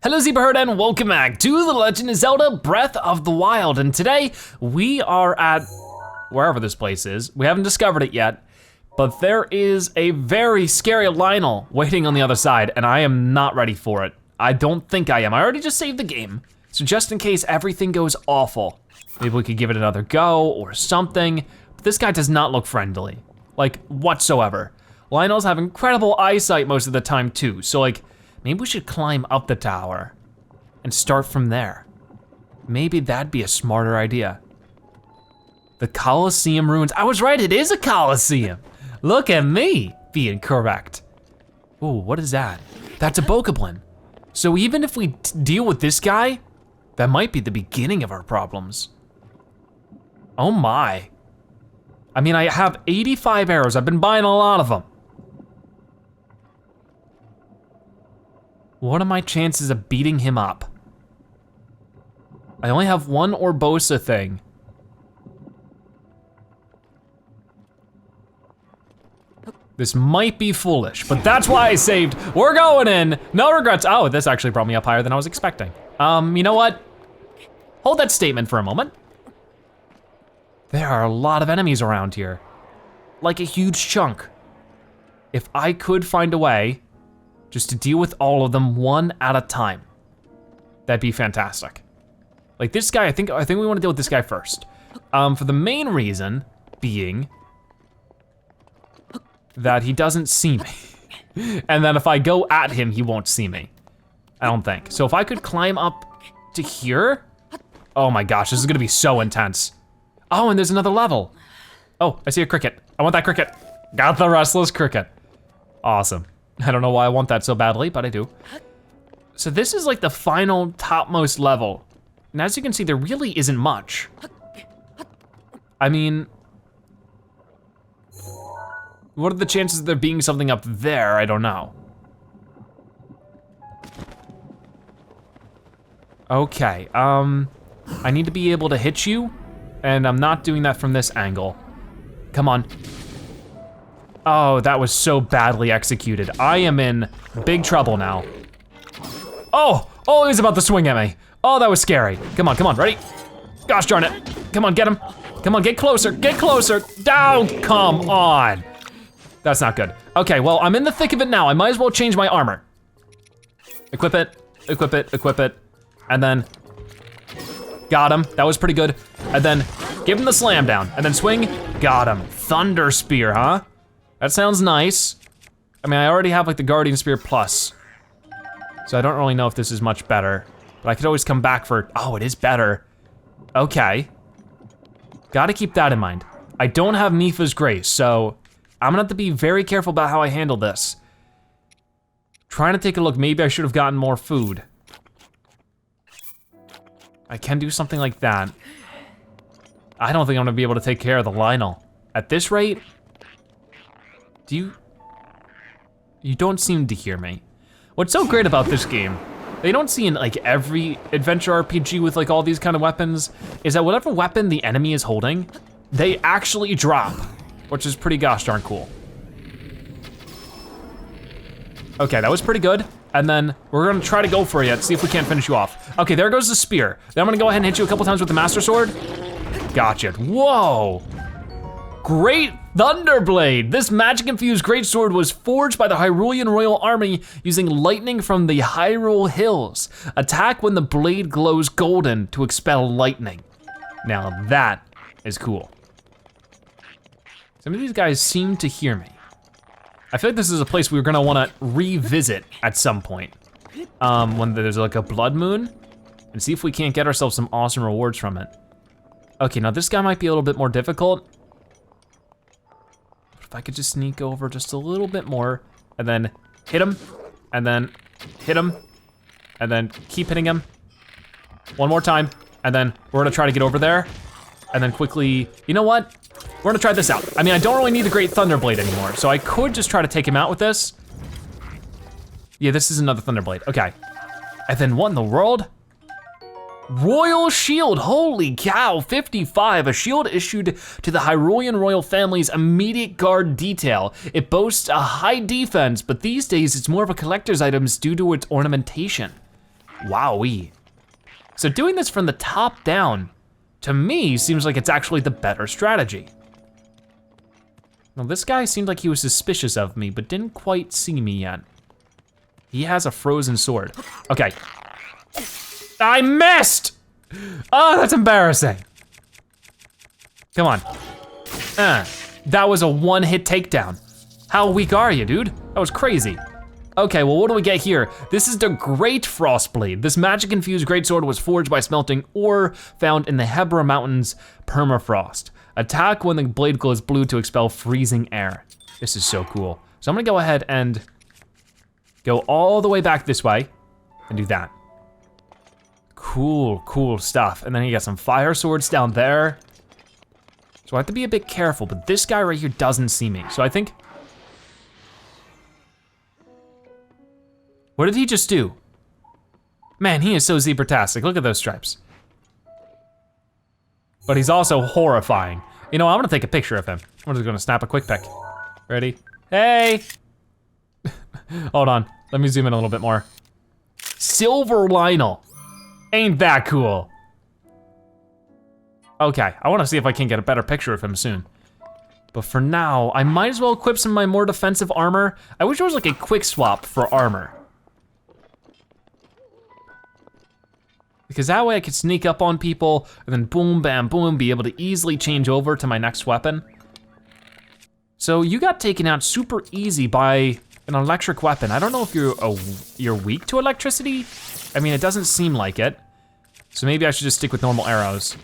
Hello Zebra Herd and welcome back to The Legend of Zelda Breath of the Wild. And today we are at wherever this place is. We haven't discovered it yet, but there is a very scary Lionel waiting on the other side and I am not ready for it. I don't think I am. I already just saved the game. So just in case everything goes awful, maybe we could give it another go or something. But this guy does not look friendly, like whatsoever. Lionels have incredible eyesight most of the time too. So like, maybe we should climb up the tower and start from there. Maybe that'd be a smarter idea. The Coliseum ruins. I was right, it is a Coliseum. Look at me being correct. Ooh, what is that? That's a Bokoblin. So even if we deal with this guy, that might be the beginning of our problems. Oh my. I mean, I have 85 arrows. I've been buying a lot of them. What are my chances of beating him up? I only have one Orbosa thing. This might be foolish, but that's why I saved. We're going in, no regrets. Oh, this actually brought me up higher than I was expecting. You know what? Hold that statement for a moment. There are a lot of enemies around here. Like a huge chunk. If I could find a way just to deal with all of them one at a time, that'd be fantastic. Like this guy, I think we wanna deal with this guy first. For the main reason being that he doesn't see me. And then if I go at him, he won't see me, I don't think. So if I could climb up to here, oh my gosh, this is gonna be so intense. Oh, and there's another level. Oh, I see a cricket. I want that cricket. Got the restless cricket. Awesome. I don't know why I want that so badly, but I do. So this is like the final topmost level. And as you can see, there really isn't much. I mean, what are the chances of there being something up there? I don't know. Okay, I need to be able to hit you, and I'm not doing that from this angle. Come on. Oh, that was so badly executed. I am in big trouble now. Oh, he's about to swing at me. Oh, that was scary. Come on, ready? Gosh darn it. Come on, get him. Come on, get closer, Down, come on. That's not good. Okay, well, I'm in the thick of it now. I might as well change my armor. Equip it, and then, got him, that was pretty good. And then, give him the slam down, and then swing, got him. Thunder Spear, huh? That sounds nice. I mean, I already have like the Guardian Spear Plus, so I don't really know if this is much better, but I could always come back for, oh, it is better. Okay, gotta keep that in mind. I don't have Mipha's Grace, so I'm gonna have to be very careful about how I handle this. Trying to take a look, maybe I should have gotten more food. I can do something like that. I don't think I'm gonna be able to take care of the Lionel. At this rate, you don't seem to hear me. What's so great about this game, they don't see in like every adventure RPG with like all these kind of weapons, is that whatever weapon the enemy is holding, they actually drop, which is pretty gosh darn cool. Okay, that was pretty good. And then we're gonna try to go for you, see if we can't finish you off. Okay, there goes the spear. Then I'm gonna go ahead and hit you a couple times with the Master Sword. Gotcha, whoa. Great Thunderblade! This magic-infused greatsword was forged by the Hyrulean royal army using lightning from the Hyrule hills. Attack when the blade glows golden to expel lightning. Now that is cool. Some of these guys seem to hear me. I feel like this is a place we're gonna wanna revisit at some point. When there's like a blood moon, and see if we can't get ourselves some awesome rewards from it. Okay, now this guy might be a little bit more difficult. If I could just sneak over just a little bit more, and then hit him, and then hit him, and then keep hitting him. One more time, and then we're gonna try to get over there, and then quickly, you know what? We're gonna try this out. I mean, I don't really need the Great Thunderblade anymore, so I could just try to take him out with this. Yeah, this is another Thunderblade, okay. And then what in the world? Royal Shield, holy cow, 55, a shield issued to the Hyrulean royal family's immediate guard detail. It boasts a high defense, but these days it's more of a collector's item due to its ornamentation. Wowee. So doing this from the top down, to me, seems like it's actually the better strategy. Now this guy seemed like he was suspicious of me, but didn't quite see me yet. He has a frozen sword. Okay. I missed! Oh, that's embarrassing. Come on. That was a one-hit takedown. How weak are you, dude? That was crazy. Okay, well, what do we get here? This is the Great Frostblade. This magic-infused greatsword was forged by smelting ore found in the Hebra Mountains permafrost. Attack when the blade glows blue to expel freezing air. This is so cool. So I'm gonna go ahead and go all the way back this way and do that. Cool, cool stuff. And then you got some fire swords down there. So I have to be a bit careful, but this guy right here doesn't see me. So I think, what did he just do? Man, he is so zebra-tastic. Look at those stripes. But he's also horrifying. You know, I'm gonna take a picture of him. I'm just gonna snap a quick pic. Ready? Hey! Hold on, let me zoom in a little bit more. Silver Lionel. Ain't that cool? Okay, I wanna see if I can get a better picture of him soon. But for now, I might as well equip some of my more defensive armor. I wish there was like a quick swap for armor. Because that way I could sneak up on people and then boom, bam, boom, be able to easily change over to my next weapon. So you got taken out super easy by an electric weapon. I don't know if you're weak to electricity. I mean, it doesn't seem like it. So maybe I should just stick with normal arrows.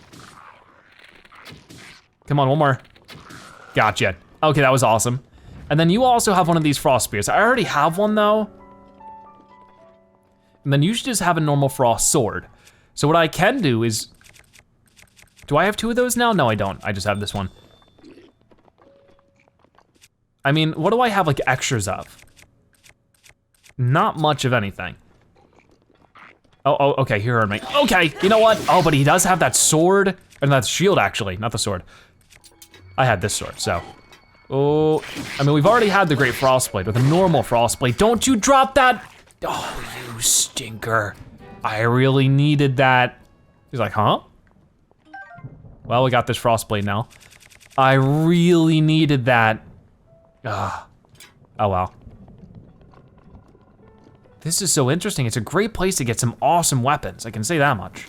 Come on, one more. Gotcha. Okay, that was awesome. And then you also have one of these frost spears. I already have one though. And then you should just have a normal frost sword. So what I can do is, do I have two of those now? No, I don't, I just have this one. I mean, what do I have like extras of? Not much of anything. Oh, okay, he heard me. Okay, you know what? Oh, but he does have that sword, and that shield actually, not the sword. I had this sword, so. Oh, I mean, we've already had the Great Frostblade with a normal Frostblade. Don't you drop that! Oh, you stinker. I really needed that. He's like, huh? Well, we got this Frostblade now. I really needed that. Oh well. This is so interesting. It's a great place to get some awesome weapons. I can say that much.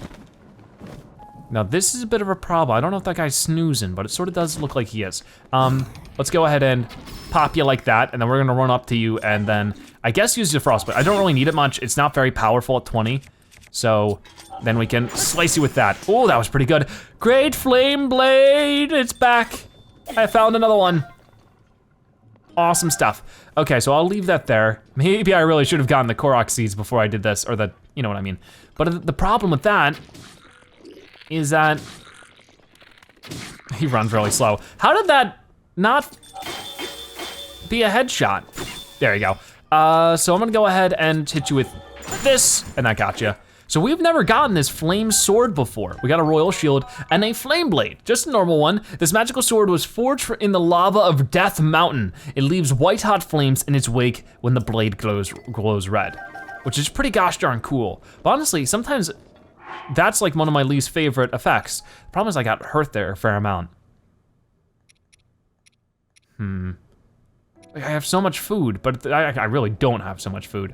Now this is a bit of a problem. I don't know if that guy's snoozing, but it sort of does look like he is. Let's go ahead and pop you like that, and then we're gonna run up to you and then I guess use the Frostblade. I don't really need it much. It's not very powerful at 20. So then we can slice you with that. Oh, that was pretty good. Great Flame Blade, it's back. I found another one. Awesome stuff. Okay, so I'll leave that there. Maybe I really should have gotten the Korok seeds before I did this, or the, you know what I mean. But the problem with that is that he runs really slow. How did that not be a headshot? There you go. So I'm gonna go ahead and hit you with this, and that got you. So we've never gotten this flame sword before. We got a royal shield and a flame blade, just a normal one. This magical sword was forged in the lava of Death Mountain. It leaves white hot flames in its wake when the blade glows red, which is pretty gosh darn cool. But honestly, sometimes that's like one of my least favorite effects. The problem is I got hurt there a fair amount. I have so much food, but I really don't have so much food.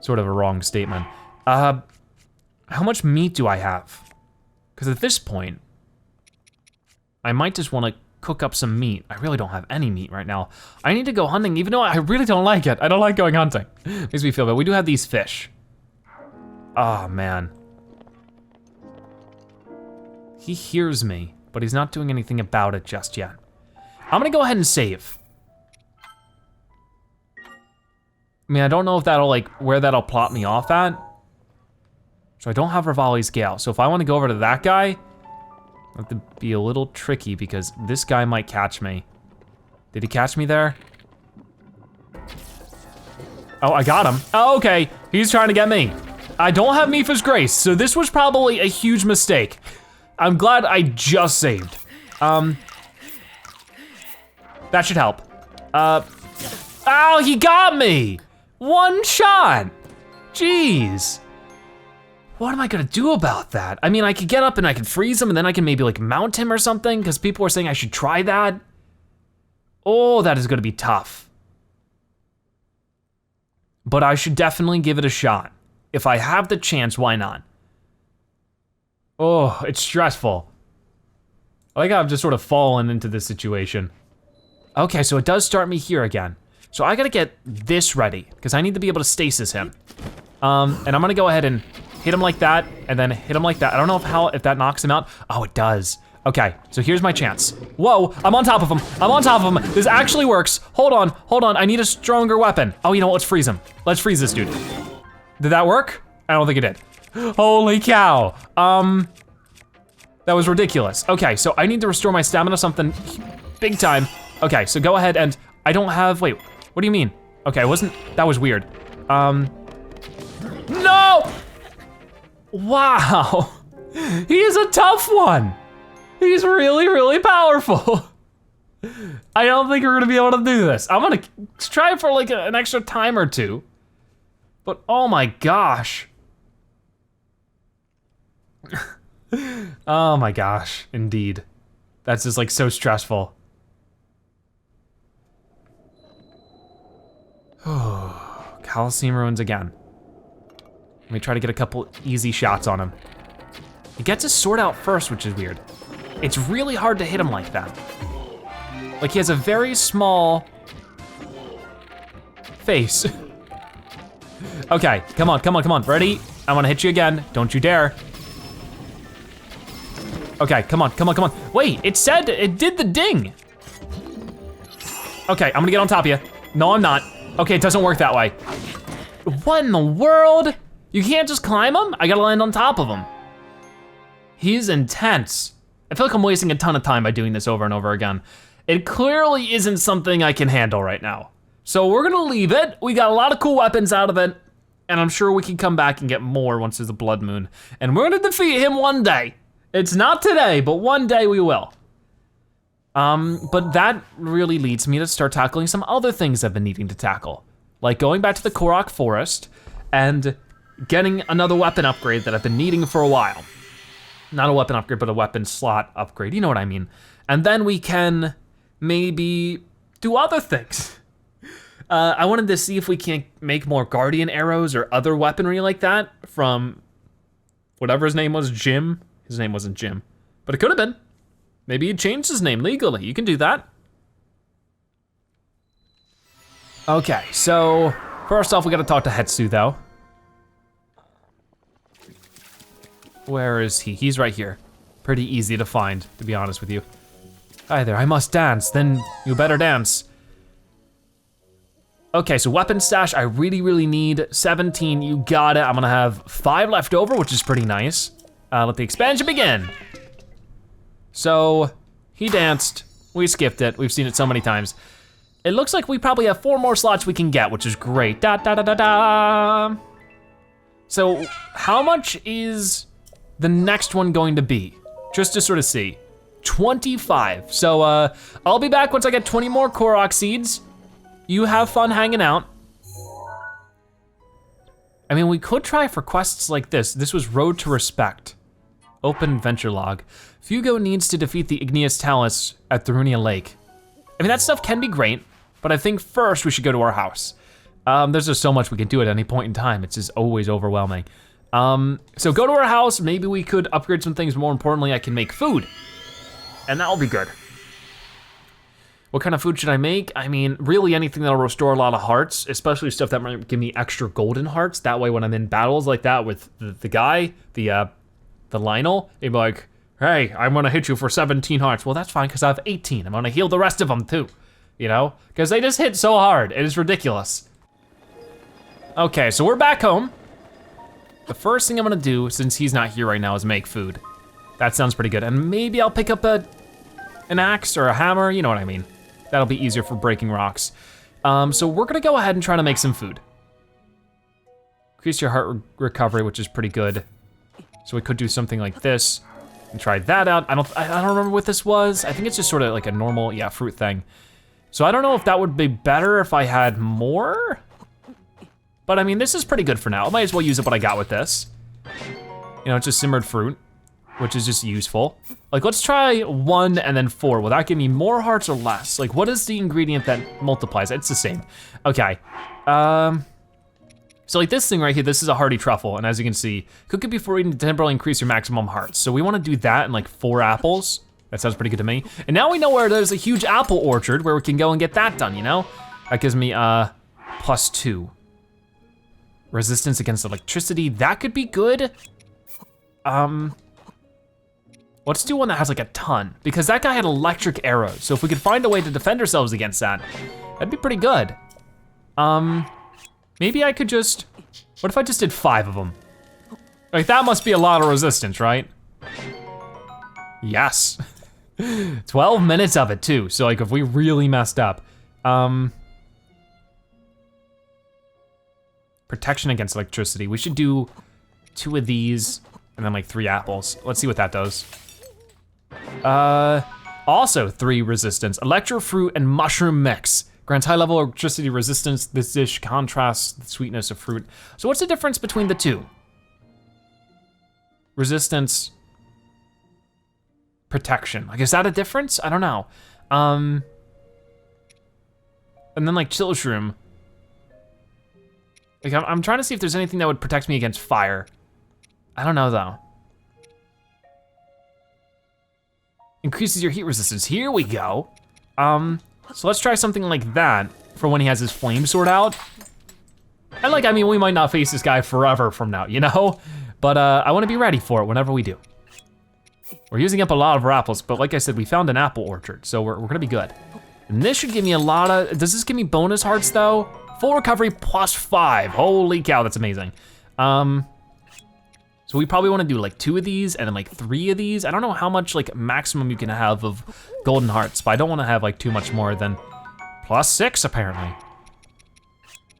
Sort of a wrong statement. How much meat do I have? Because at this point, I might just want to cook up some meat. I really don't have any meat right now. I need to go hunting, even though I really don't like it. I don't like going hunting. Makes me feel bad. We do have these fish. Oh man. He hears me, but he's not doing anything about it just yet. I'm gonna go ahead and save. I mean, I don't know if that'll like, where that'll plot me off at. So I don't have Rivali's Gale. So if I wanna go over to that guy, I have to be a little tricky because this guy might catch me. Did he catch me there? Oh, I got him. Oh, okay, he's trying to get me. I don't have Mifa's Grace, so this was probably a huge mistake. I'm glad I just saved. That should help. Oh, he got me! One shot! Jeez. What am I gonna do about that? I mean, I could get up and I could freeze him and then I can maybe like mount him or something because people are saying I should try that. Oh, that is gonna be tough. But I should definitely give it a shot. If I have the chance, why not? Oh, it's stressful. I like how I've just sort of fallen into this situation. Okay, so it does start me here again. So I gotta get this ready because I need to be able to stasis him. And I'm gonna go ahead and hit him like that and then hit him like that. I don't know if that knocks him out. Oh, it does. Okay, so here's my chance. Whoa, I'm on top of him. I'm on top of him. This actually works. Hold on, I need a stronger weapon. Oh, you know what, let's freeze him. Let's freeze this dude. Did that work? I don't think it did. Holy cow. That was ridiculous. Okay, so I need to restore my stamina something big time. Okay, so go ahead and I don't have, wait, what do you mean? Okay, that was weird. No! Wow, he is a tough one. He's really, really powerful. I don't think we're gonna be able to do this. I'm gonna try for like an extra time or two. But oh my gosh. Oh my gosh, indeed. That's just like so stressful. Oh, Coliseum ruins again. Let me try to get a couple easy shots on him. He gets his sword out first, which is weird. It's really hard to hit him like that. Like he has a very small face. Okay, come on, ready? I'm gonna hit you again, don't you dare. Okay, come on. Wait, it said, it did the ding. Okay, I'm gonna get on top of you. No, I'm not. Okay, it doesn't work that way. What in the world? You can't just climb him? I gotta land on top of him. He's intense. I feel like I'm wasting a ton of time by doing this over and over again. It clearly isn't something I can handle right now. So we're gonna leave it. We got a lot of cool weapons out of it, and I'm sure we can come back and get more once there's a blood moon. And we're gonna defeat him one day. It's not today, but one day we will. But that really leads me to start tackling some other things I've been needing to tackle. Like going back to the Korok forest and getting another weapon upgrade that I've been needing for a while. Not a weapon upgrade, but a weapon slot upgrade, you know what I mean. And then we can maybe do other things. I wanted to see if we can make more guardian arrows or other weaponry like that from whatever his name was, Jim. His name wasn't Jim, but it could have been. Maybe he changed his name legally. You can do that. Okay, so first off, we gotta talk to Hetsu though. Where is he? He's right here. Pretty easy to find, to be honest with you. Hi there, I must dance, then you better dance. Okay, so weapon stash, I really need 17, you got it. I'm gonna have 5 left over, which is pretty nice. Let the expansion begin. So, he danced, we skipped it, we've seen it so many times. It looks like we probably have 4 more slots we can get, which is great. Da da da da da. So, how much is the next one going to be? Just to sort of see. 25, so I'll be back once I get 20 more Korok seeds. You have fun hanging out. I mean, we could try for quests like this. This was Road to Respect. Open adventure log. Fugo needs to defeat the Igneous Talus at Thurunia Lake. I mean, that stuff can be great, but I think first we should go to our house. There's just so much we can do at any point in time. It's just always overwhelming. So go to our house, maybe we could upgrade some things. More importantly, I can make food, and that'll be good. What kind of food should I make? I mean, really anything that'll restore a lot of hearts, especially stuff that might give me extra golden hearts. That way when I'm in battles like that with the guy, the Lionel, he'd be like, hey, I'm gonna hit you for 17 hearts. Well, that's fine, because I have 18. I'm gonna heal the rest of them too, you know? Because they just hit so hard, it is ridiculous. Okay, so we're back home. The first thing I'm gonna do, since he's not here right now, is make food. That sounds pretty good. And maybe I'll pick up an axe or a hammer, you know what I mean. That'll be easier for breaking rocks. So we're gonna go ahead and try to make some food. Increase your heart recovery, which is pretty good. So we could do something like this and try that out. I don't remember what this was. I think it's just sort of like a normal, yeah, fruit thing. So I don't know if that would be better if I had more. But I mean, this is pretty good for now. I might as well use up what I got with this. You know, it's just simmered fruit, which is just useful. Like, let's try 1 and then 4. Will that give me more hearts or less? Like, what is the ingredient that multiplies? It's the same. Okay. So like this thing right here, this is a hearty truffle, and as you can see, cook it before eating to temporarily increase your maximum hearts. So we wanna do that in like 4 apples. That sounds pretty good to me. And now we know where there's a huge apple orchard where we can go and get that done, you know? That gives me +2. Resistance against electricity, that could be good. Let's do one that has like a ton, because that guy had electric arrows. So if we could find a way to defend ourselves against that, that'd be pretty good. Maybe I could just, what if I just did 5 of them? Like that must be a lot of resistance, right? Yes. 12 minutes of it too. So like if we really messed up. Protection against electricity. We should do 2 of these and then like 3 apples. Let's see what that does. Also 3 resistance. Electro fruit and mushroom mix. Grants high level electricity resistance. This dish contrasts the sweetness of fruit. So what's the difference between the 2? Resistance, protection. Like, is that a difference? I don't know. And then like chill shroom. Like I'm trying to see if there's anything that would protect me against fire. I don't know though. Increases your heat resistance. Here we go. So let's try something like that for when he has his flame sword out. And like, I mean, we might not face this guy forever from now, you know? But I wanna be ready for it whenever we do. We're using up a lot of our apples, but like I said, we found an apple orchard, so we're gonna be good. And this should give me a lot of, does this give me bonus hearts though? Full recovery +5, holy cow, that's amazing. So we probably wanna do like 2 of these and then like 3 of these. I don't know how much like maximum you can have of golden hearts, but I don't wanna have like too much more than +6 apparently.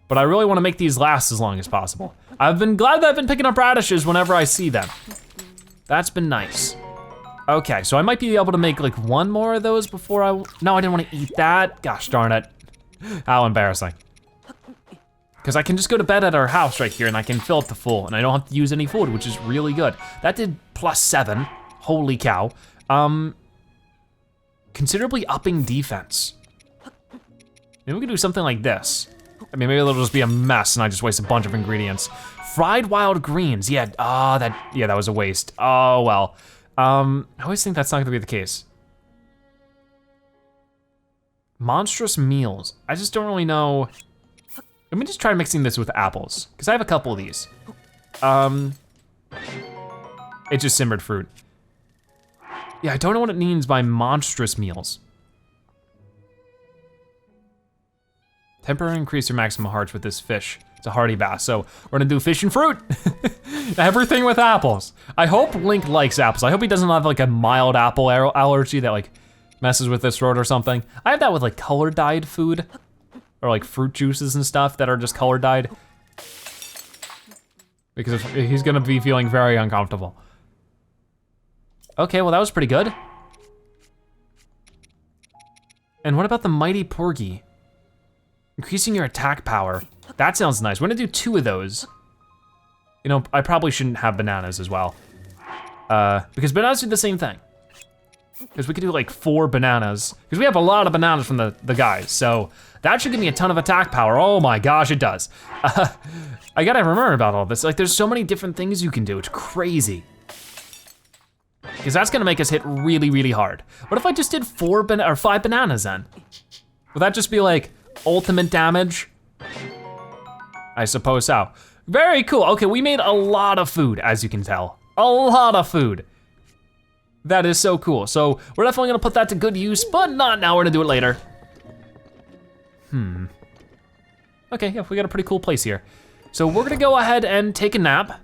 But I really wanna make these last as long as possible. I've been glad that I've been picking up radishes whenever I see them. That's been nice. Okay, so I might be able to make like 1 more of those before no, I didn't wanna eat that. Gosh darn it, how embarrassing. Because I can just go to bed at our house right here and I can fill up the full and I don't have to use any food, which is really good. That did +7, holy cow. Considerably upping defense. Maybe we could do something like this. I mean, maybe it'll just be a mess and I just waste a bunch of ingredients. Fried wild greens, yeah, that was a waste. Oh, well. I always think that's not gonna be the case. Monstrous meals, I just don't really know. Let me just try mixing this with apples, because I have a couple of these. It's just simmered fruit. Yeah, I don't know what it means by monstrous meals. Temporarily increase your maximum hearts with this fish. It's a hearty bass, so we're gonna do fish and fruit. Everything with apples. I hope Link likes apples. I hope he doesn't have like a mild apple allergy that like messes with his throat or something. I have that with like color dyed food. Or like fruit juices and stuff that are just color dyed. Because he's gonna be feeling very uncomfortable. Okay, well that was pretty good. And what about the mighty porgy? Increasing your attack power. That sounds nice. We're gonna do 2 of those. You know, I probably shouldn't have bananas as well. Because bananas do the same thing. Because we could do like 4 bananas. Because we have a lot of bananas from the guys, so that should give me a ton of attack power. Oh my gosh, it does. I gotta remember about all this. Like there's so many different things you can do, it's crazy. Because that's gonna make us hit really, really hard. What if I just did 5 bananas then? Would that just be like ultimate damage? I suppose so. Very cool, okay, we made a lot of food, as you can tell. A lot of food. That is so cool. So we're definitely gonna put that to good use, but not now, we're gonna do it later. Okay, yeah, we got a pretty cool place here. So we're gonna go ahead and take a nap,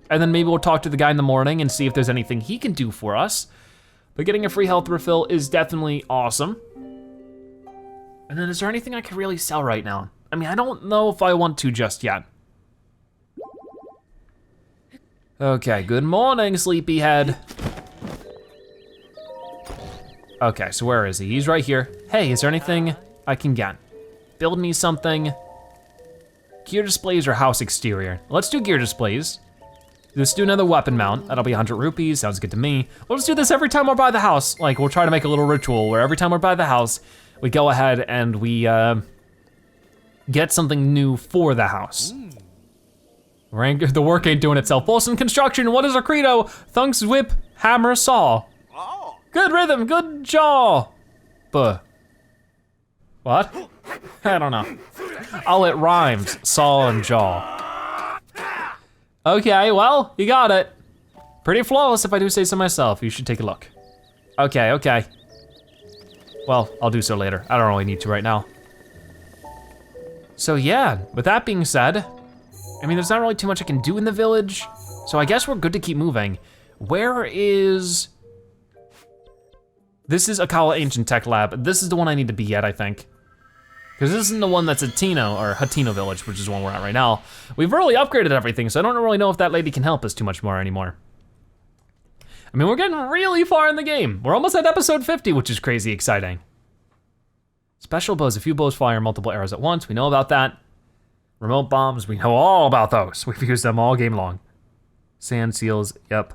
and then maybe we'll talk to the guy in the morning and see if there's anything he can do for us. But getting a free health refill is definitely awesome. And then is there anything I could really sell right now? I mean, I don't know if I want to just yet. Okay, good morning, sleepyhead. Okay, so where is he? He's right here. Hey, is there anything I can get? Build me something. Gear displays or house exterior? Let's do gear displays. Let's do another weapon mount. That'll be 100 rupees, sounds good to me. We'll just do this every time we're by the house. Like, we'll try to make a little ritual where every time we're by the house, we go ahead and we get something new for the house. The work ain't doing itself. Bolson construction, what is our credo? Thunks, whip, hammer, saw. Good rhythm, good jaw. Buh. What? I don't know. Oh, it rhymes, saw and jaw. Okay, well, you got it. Pretty flawless if I do say so myself. You should take a look. Okay. Well, I'll do so later. I don't really need to right now. So yeah, with that being said, I mean, there's not really too much I can do in the village, so I guess we're good to keep moving. Where is... This is Akkala Ancient Tech Lab. This is the one I need to be at, I think. Because this isn't the one that's at Tino, or Hatino Village, which is the one we're at right now. We've really upgraded everything, so I don't really know if that lady can help us too much more anymore. I mean, we're getting really far in the game. We're almost at episode 50, which is crazy exciting. Special bows, a few bows fire multiple arrows at once, we know about that. Remote bombs, we know all about those. We've used them all game long. Sand seals, yep.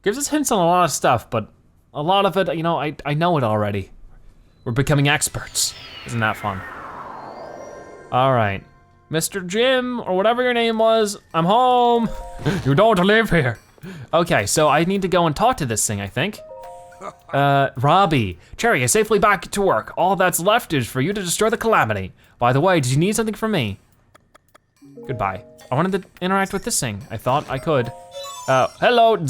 Gives us hints on a lot of stuff, but a lot of it, you know, I know it already. We're becoming experts. Isn't that fun? All right, Mr. Jim, or whatever your name was, I'm home. You don't live here. Okay, so I need to go and talk to this thing, I think. Robbie, Cherry is safely back to work. All that's left is for you to destroy the calamity. By the way, did you need something from me? Goodbye. I wanted to interact with this thing. I thought I could. Hello,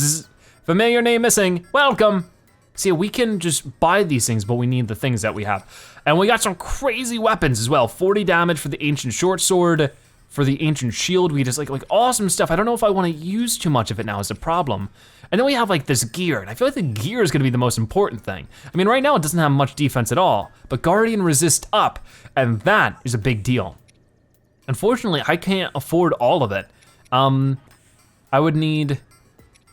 familiar name missing, welcome. See, we can just buy these things, but we need the things that we have. And we got some crazy weapons as well. 40 damage for the ancient short sword, for the ancient shield. We just like awesome stuff. I don't know if I wanna use too much of it now is the problem. And then we have like this gear, and I feel like the gear is gonna be the most important thing. I mean, right now it doesn't have much defense at all, but Guardian resist up, and that is a big deal. Unfortunately, I can't afford all of it. I would need,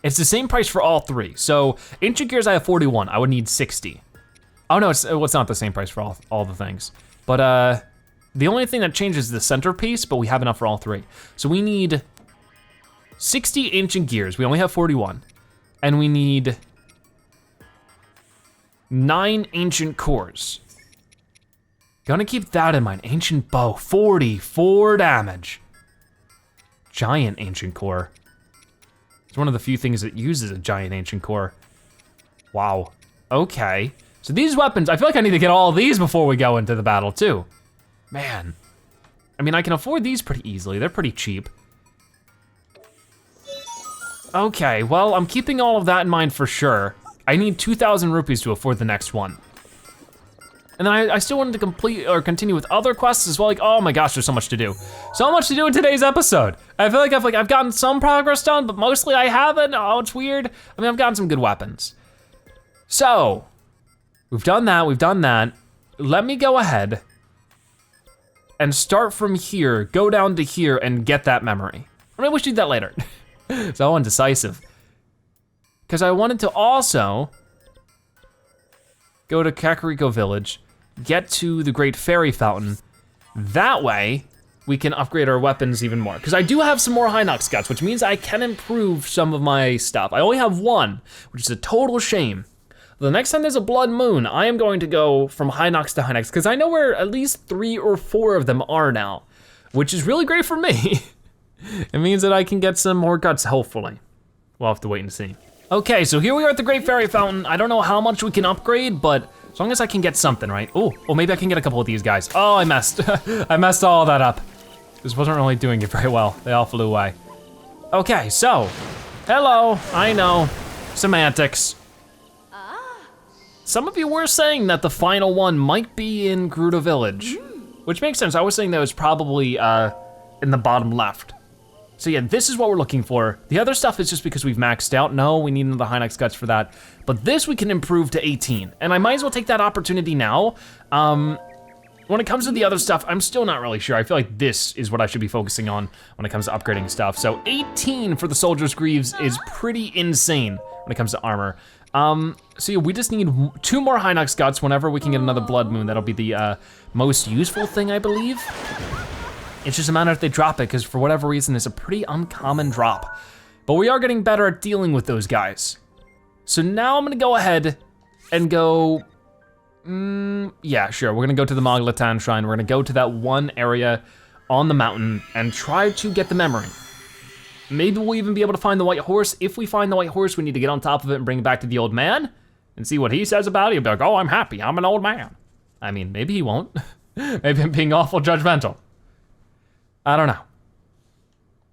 it's the same price for all three. So ancient gears, I have 41, I would need 60. Oh no, it's not the same price for all the things. But the only thing that changes is the centerpiece, but we have enough for all three. So we need 60 ancient gears, we only have 41. And we need 9 ancient cores. Gonna keep that in mind. Ancient bow, 44 damage. Giant ancient core. It's one of the few things that uses a giant ancient core. Wow, okay. So these weapons, I feel like I need to get all these before we go into the battle too. Man, I mean, I can afford these pretty easily. They're pretty cheap. Okay, well, I'm keeping all of that in mind for sure. I need 2,000 rupees to afford the next one. And then I still wanted to complete or continue with other quests as well. Like, oh my gosh, there's so much to do. So much to do in today's episode. I feel like I've gotten some progress done, but mostly I haven't. Oh, it's weird. I mean, I've gotten some good weapons. So, we've done that. Let me go ahead and start from here, go down to here and get that memory. I mean, we should do that later. So indecisive. Because I wanted to also go to Kakariko Village, get to the Great Fairy Fountain. That way, we can upgrade our weapons even more. Because I do have some more Hinox guts, which means I can improve some of my stuff. I only have one, which is a total shame. The next time there's a blood moon, I am going to go from Hinox to Hinox, because I know where at least 3 or 4 of them are now, which is really great for me. It means that I can get some more guts, hopefully. We'll have to wait and see. Okay, so here we are at the Great Fairy Fountain. I don't know how much we can upgrade, but as long as I can get something, right? Oh, maybe I can get a couple of these guys. Oh, I messed. I messed all that up. This wasn't really doing it very well. They all flew away. Okay, so, hello, I know, semantics. Some of you were saying that the final one might be in Gerudo Village, which makes sense. I was saying that it was probably in the bottom left. So yeah, this is what we're looking for. The other stuff is just because we've maxed out. No, we need another Hinox guts for that. But this we can improve to 18. And I might as well take that opportunity now. When it comes to the other stuff, I'm still not really sure. I feel like this is what I should be focusing on when it comes to upgrading stuff. So 18 for the Soldier's Greaves is pretty insane when it comes to armor. So yeah, we just need 2 more Hinox guts whenever we can get another Blood Moon. That'll be the most useful thing, I believe. It's just a matter if they drop it, because for whatever reason, it's a pretty uncommon drop. but we are getting better at dealing with those guys. So now I'm gonna go ahead and go, yeah, sure. We're gonna go to the Moglatan Shrine. We're gonna go to that one area on the mountain and try to get the memory. Maybe we'll even be able to find the white horse. If we find the white horse, we need to get on top of it and bring it back to the old man and see what he says about it. He'll be like, oh, I'm happy, I'm an old man. I mean, maybe he won't. Maybe I'm being awful judgmental. I don't know.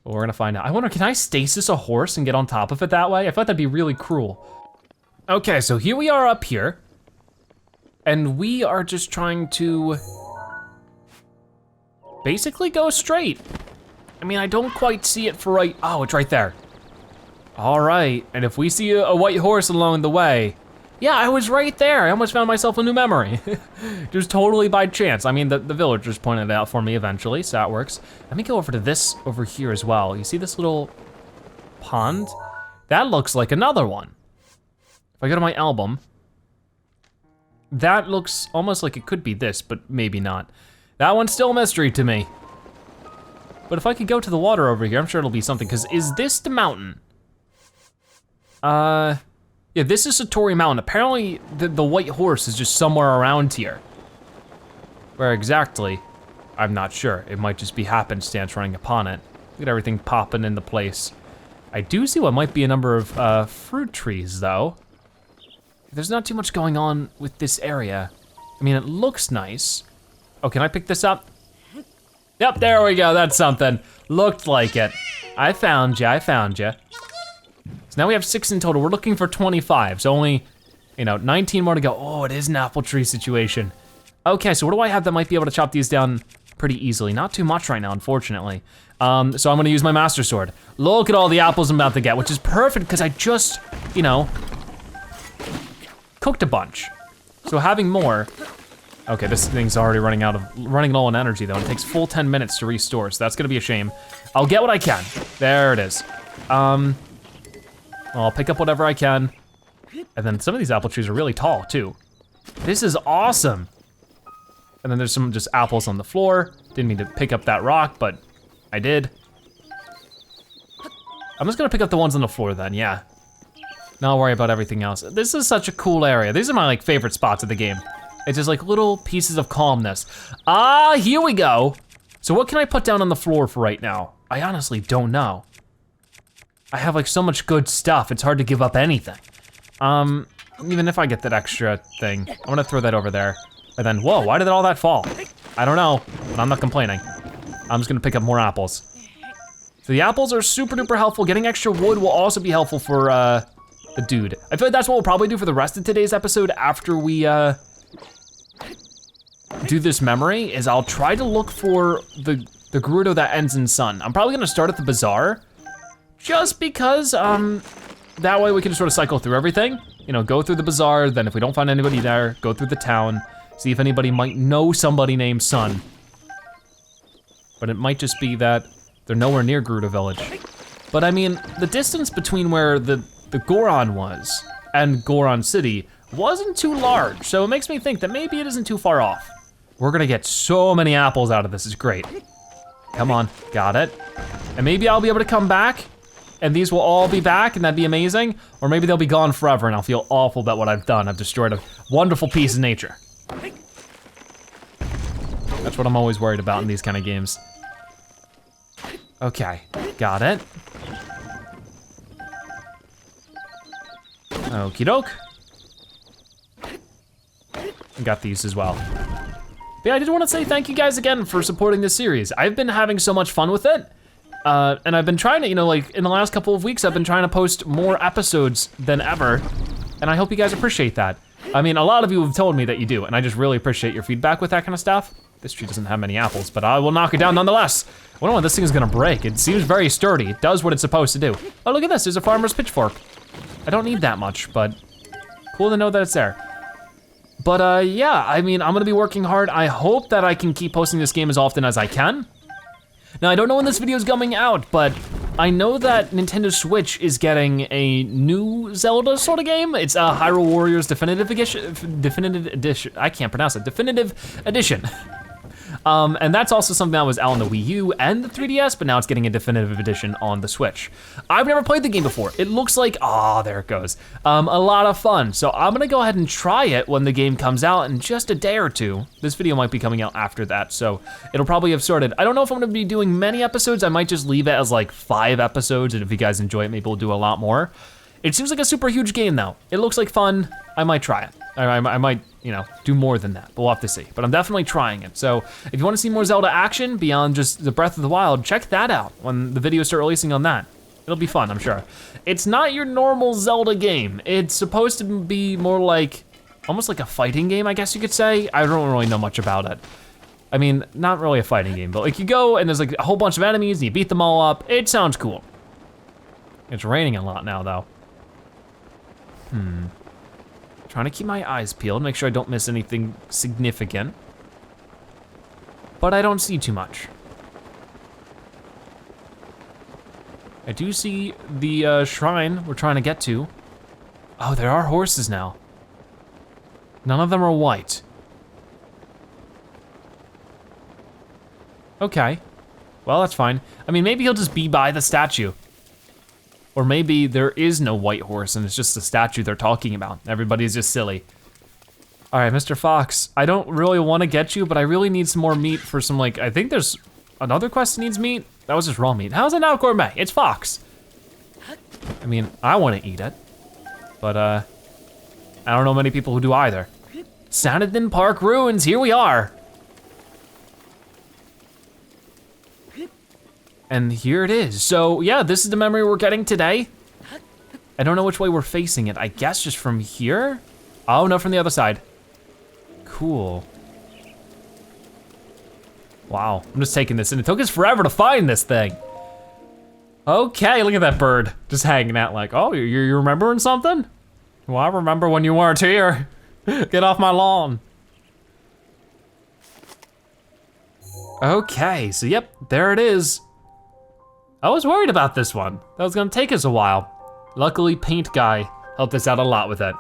But we're gonna find out. I wonder, can I stasis a horse and get on top of it that way? I thought that'd be really cruel. Okay, so here we are up here. And we are just trying to basically go straight. I mean, I don't quite see it for right, oh, it's right there. All right, and if we see a white horse along the way, yeah, I was right there. I almost found myself a new memory. Just totally by chance. I mean, the villagers pointed it out for me eventually, so that works. Let me go over to this over here as well. You see this little pond? That looks like another one. If I go to my album, that looks almost like it could be this, but maybe not. That one's still a mystery to me. But if I could go to the water over here, I'm sure it'll be something, because is this the mountain? Yeah, this is Satori Mountain. Apparently, the white horse is just somewhere around here. Where exactly, I'm not sure. It might just be happenstance running upon it. Look at everything popping into place. I do see what might be a number of fruit trees, though. There's not too much going on with this area. I mean, it looks nice. Oh, can I pick this up? Yep, there we go, that's something. Looked like it. I found you, I found you. So now we have 6 in total. We're looking for 25, so only, 19 more to go. Oh, it is an apple tree situation. Okay, so what do I have that might be able to chop these down pretty easily? Not too much right now, unfortunately. So I'm gonna use my Master Sword. Look at all the apples I'm about to get, which is perfect because I just, cooked a bunch. So having more, okay, this thing's already running low on energy though. It takes full 10 minutes to restore, so that's gonna be a shame. I'll get what I can. There it is. I'll pick up whatever I can. And then some of these apple trees are really tall too. This is awesome. And then there's some just apples on the floor. Didn't mean to pick up that rock, but I did. I'm just gonna pick up the ones on the floor then, yeah. Not worry about everything else. This is such a cool area. These are my favorite spots of the game. It's just like little pieces of calmness. Ah, here we go. So what can I put down on the floor for right now? I honestly don't know. I have so much good stuff, it's hard to give up anything. Even if I get that extra thing, I'm gonna throw that over there. And then, whoa, why did all that fall? I don't know, but I'm not complaining. I'm just gonna pick up more apples. So the apples are super duper helpful. Getting extra wood will also be helpful for the dude. I feel like that's what we'll probably do for the rest of today's episode after we do this memory, is I'll try to look for the Gerudo that ends in sun. I'm probably gonna start at the bazaar, just because that way we can sort of cycle through everything. Go through the bazaar, then if we don't find anybody there, go through the town, see if anybody might know somebody named Sun. But it might just be that they're nowhere near Gerudo Village. But I mean, the distance between where the Goron was and Goron City wasn't too large, so it makes me think that maybe it isn't too far off. We're gonna get so many apples out of this, it's great. Come on, got it. And maybe I'll be able to come back and these will all be back and that'd be amazing. Or maybe they'll be gone forever and I'll feel awful about what I've done. I've destroyed a wonderful piece of nature. That's what I'm always worried about in these kind of games. Okay, got it. Okie doke. Got these as well. But yeah, I did want to say thank you guys again for supporting this series. I've been having so much fun with it. And I've been trying to, in the last couple of weeks, I've been trying to post more episodes than ever. And I hope you guys appreciate that. I mean, a lot of you have told me that you do, and I just really appreciate your feedback with that kind of stuff. This tree doesn't have many apples, but I will knock it down nonetheless. I wonder when this thing is gonna break. It seems very sturdy. It does what it's supposed to do. Oh, look at this, there's a farmer's pitchfork. I don't need that much, but cool to know that it's there. But yeah, I mean, I'm gonna be working hard. I hope that I can keep posting this game as often as I can. Now, I don't know when this video is coming out, but I know that Nintendo Switch is getting a new Zelda sort of game. It's Hyrule Warriors Definitive Edition. I can't pronounce it, Definitive Edition. And that's also something that was out on the Wii U and the 3DS, but now it's getting a definitive edition on the Switch. I've never played the game before. It looks like, oh, there it goes. A lot of fun. So I'm gonna go ahead and try it when the game comes out in just a day or two. This video might be coming out after that, so it'll probably have started. I don't know if I'm gonna be doing many episodes. I might just leave it as like 5 episodes, and if you guys enjoy it, maybe we'll do a lot more. It seems like a super huge game though. It looks like fun. I might try it. I might, you know, do more than that, but we'll have to see. But I'm definitely trying it. So if you wanna see more Zelda action beyond just the Breath of the Wild, check that out when the videos start releasing on that. It'll be fun, I'm sure. It's not your normal Zelda game. It's supposed to be more like, almost like a fighting game, I guess you could say. I don't really know much about it. I mean, not really a fighting game, but like you go and there's like a whole bunch of enemies and you beat them all up. It sounds cool. It's raining a lot now though. Trying to keep my eyes peeled, make sure I don't miss anything significant. But I don't see too much. I do see the shrine we're trying to get to. Oh, there are horses now. None of them are white. Okay, well that's fine. I mean, maybe he'll just be by the statue. Or maybe there is no white horse and it's just the statue they're talking about. Everybody's just silly. All right, Mr. Fox, I don't really want to get you, but I really need some more meat for some like, I think there's another quest that needs meat. That was just raw meat. How's it not gourmet? It's Fox. I mean, I want to eat it, but I don't know many people who do either. Sanadin Park Ruins, here we are. And here it is. So yeah, this is the memory we're getting today. I don't know which way we're facing it. I guess just from here? Oh no, from the other side. Cool. Wow, I'm just taking this in. It took us forever to find this thing. Okay, look at that bird. Just hanging out like, oh, you're remembering something? Well, I remember when you weren't here. Get off my lawn. Okay, so yep, there it is. I was worried about this one. That was gonna take us a while. Luckily, Paint Guy helped us out a lot with it.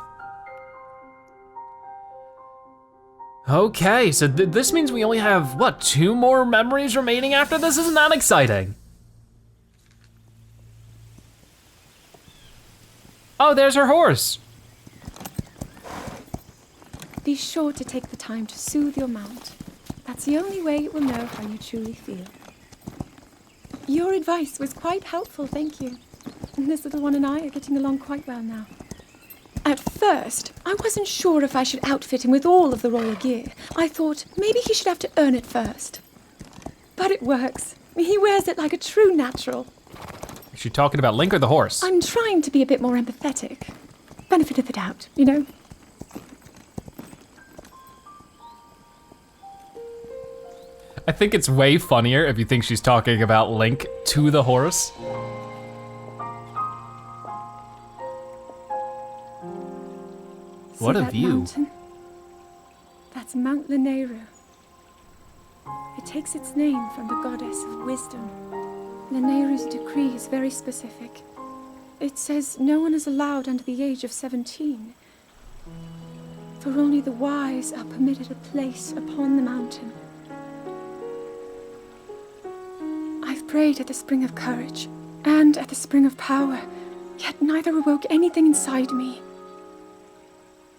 Okay, so this means we only have, what, 2 more memories remaining after this? Isn't that exciting? Oh, there's her horse. Be sure to take the time to soothe your mount. That's the only way it will know how you truly feel. Your advice was quite helpful, thank you. And this little one and I are getting along quite well now. At first, I wasn't sure if I should outfit him with all of the royal gear. I thought maybe he should have to earn it first. But it works. He wears it like a true natural. Is she talking about Link or the horse? I'm trying to be a bit more empathetic. Benefit of the doubt, you know? I think it's way funnier if you think she's talking about Link to the horse. What a view. Mountain? That's Mount Lanayru. It takes its name from the goddess of wisdom. Lanayru's decree is very specific. It says no one is allowed under the age of 17. For only the wise are permitted a place upon the mountain. I've prayed at the Spring of Courage and at the Spring of Power, yet neither awoke anything inside me.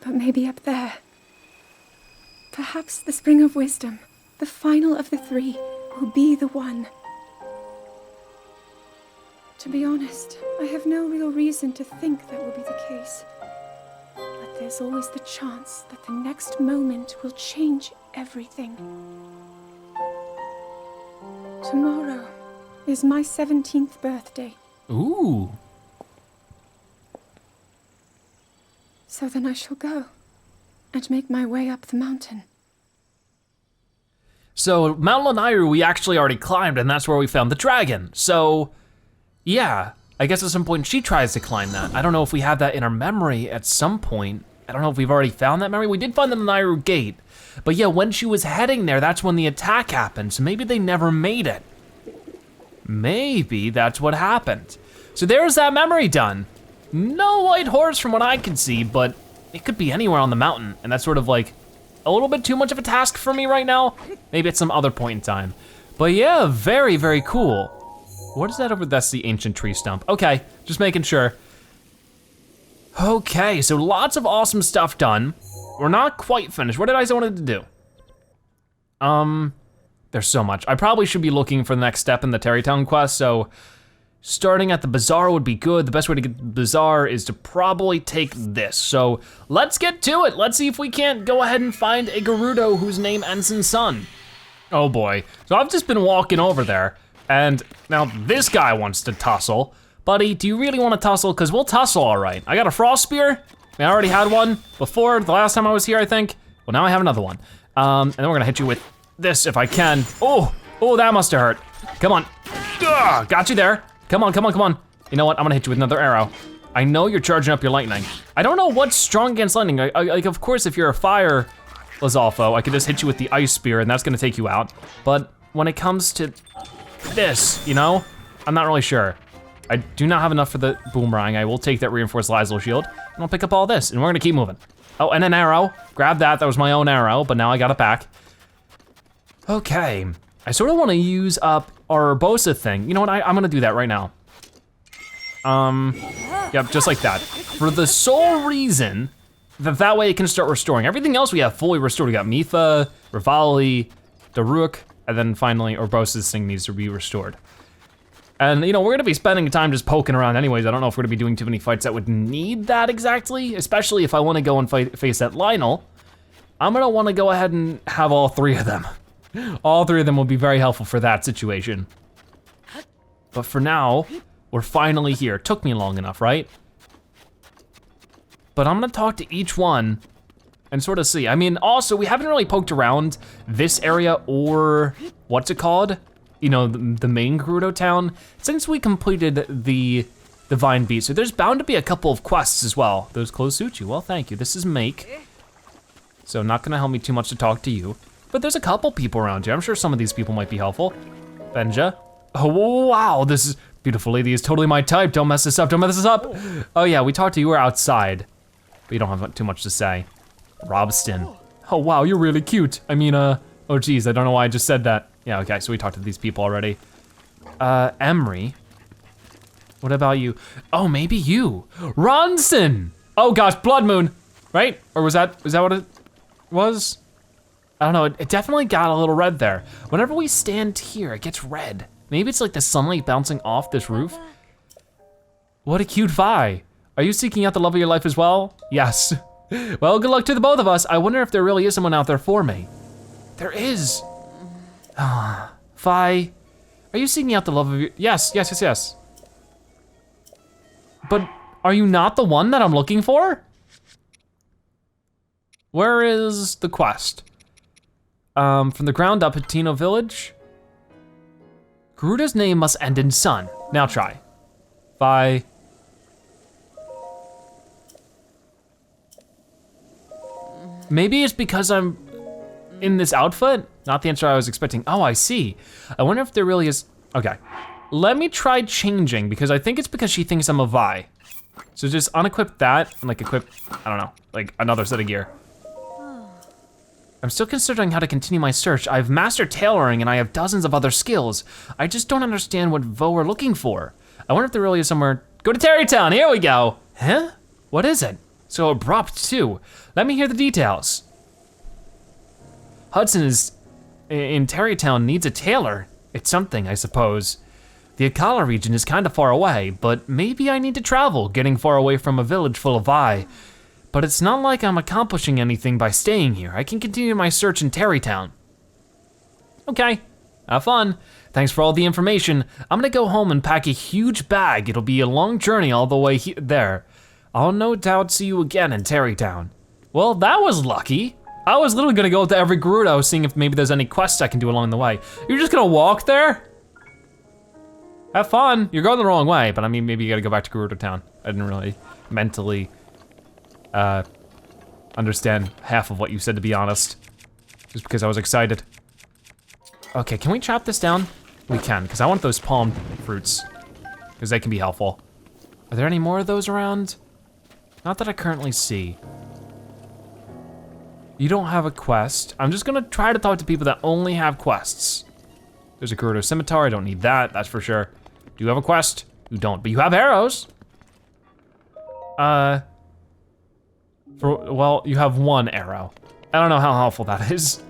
But maybe up there, perhaps the Spring of Wisdom, the final of the 3, will be the one. To be honest, I have no real reason to think that will be the case. But there's always the chance that the next moment will change everything. Tomorrow is my 17th birthday. Ooh. So then I shall go and make my way up the mountain. So Mount Lanayru we actually already climbed, and that's where we found the dragon. So yeah, I guess at some point she tries to climb that. I don't know if we have that in our memory at some point. I don't know if we've already found that memory. We did find the Lanayru gate, but yeah, when she was heading there, that's when the attack happened. So maybe they never made it. Maybe that's what happened. So there's that memory done. No white horse from what I can see, but it could be anywhere on the mountain, and that's sort of like a little bit too much of a task for me right now. Maybe at some other point in time. But yeah, very, very cool. What is that over? That's the ancient tree stump. Okay, just making sure. Okay, so lots of awesome stuff done. We're not quite finished. What did I say I wanted to do? There's so much. I probably should be looking for the next step in the Tarrey Town quest, so starting at the bazaar would be good. The best way to get the bazaar is to probably take this. So let's get to it. Let's see if we can't go ahead and find a Gerudo whose name ends in sun. Oh boy, so I've just been walking over there, and now this guy wants to tussle. Buddy, do you really want to tussle? Because we'll tussle all right. I got a frost spear. I already had one before, the last time I was here, I think. Well, now I have another one. And then we're gonna hit you with this if I can. Oh, that must have hurt. Come on. Ugh, got you there. Come on. You know what, I'm gonna hit you with another arrow. I know you're charging up your lightning. I don't know what's strong against lightning. Like, of course, if you're a fire Lizalfo, I could just hit you with the ice spear and that's gonna take you out. But when it comes to this, you know, I'm not really sure. I do not have enough for the boomerang. I will take that reinforced Lysol shield and I'll pick up all this and we're gonna keep moving. Oh, and an arrow. Grab that was my own arrow, but now I got it back. Okay, I sort of wanna use up our Urbosa thing. You know what, I'm gonna do that right now. Yep, just like that. For the sole reason that way it can start restoring. Everything else we have fully restored. We got Mitha, Rivali, Daruk, and then finally Urbosa's thing needs to be restored. And you know, we're gonna be spending time just poking around anyways. I don't know if we're gonna be doing too many fights that would need that exactly, especially if I wanna go and face that Lionel. I'm gonna wanna go ahead and have all three of them. All three of them will be very helpful for that situation. But for now, we're finally here. It took me long enough, right? But I'm gonna talk to each one and sort of see. I mean, also, we haven't really poked around this area or what's it called? You know, the main Gerudo town since we completed the Divine Beast. So there's bound to be a couple of quests as well. Those clothes suit you, well, thank you. This is Make. So not gonna help me too much to talk to you, but there's a couple people around here. I'm sure some of these people might be helpful. Benja. Oh, wow, this is, beautiful lady is totally my type. Don't mess this up, don't mess this up. Oh yeah, we talked to you, we're outside. But you don't have too much to say. Robston. Oh wow, you're really cute. I mean, oh geez, I don't know why I just said that. Yeah, okay, so we talked to these people already. Emery. What about you? Oh, maybe you. Ronson! Oh gosh, Blood Moon, right? Or was that what it was? I don't know, it definitely got a little red there. Whenever we stand here, it gets red. Maybe it's like the sunlight bouncing off this roof. What a cute Vi. Are you seeking out the love of your life as well? Yes. Well, good luck to the both of us. I wonder if there really is someone out there for me. There is. Vi, are you seeking out the love of your, yes. But are you not the one that I'm looking for? Where is the quest? From the ground up at Tino Village. Gerudo's name must end in sun. Now try. Vi. Maybe it's because I'm in this outfit? Not the answer I was expecting. Oh, I see. I wonder if there really is, okay. Let me try changing because I think it's because she thinks I'm a Vi. So just unequip that and like equip, I don't know, like another set of gear. I'm still considering how to continue my search. I've mastered tailoring and I have dozens of other skills. I just don't understand what Vo are looking for. I wonder if there really is somewhere, go to Tarrey Town, here we go. Huh? What is it? So abrupt too. Let me hear the details. Hudson is in Tarrey Town needs a tailor. It's something, I suppose. The Akkala region is kind of far away, but maybe I need to travel, getting far away from a village full of Vi. But it's not like I'm accomplishing anything by staying here. I can continue my search in Tarrey Town. Okay, have fun. Thanks for all the information. I'm gonna go home and pack a huge bag. It'll be a long journey all the way there. I'll no doubt see you again in Tarrey Town. Well, that was lucky. I was literally gonna go to every Gerudo, seeing if maybe there's any quests I can do along the way. You're just gonna walk there? Have fun. You're going the wrong way, but I mean, maybe you gotta go back to Gerudo Town. I didn't really mentally understand half of what you said, to be honest, just because I was excited. Okay, can we chop this down? We can, because I want those palm fruits, because they can be helpful. Are there any more of those around? Not that I currently see. You don't have a quest. I'm just gonna try to talk to people that only have quests. There's a Gerudo Scimitar, I don't need that, that's for sure. Do you have a quest? You don't, but you have arrows. Well, you have one arrow. I don't know how helpful that is.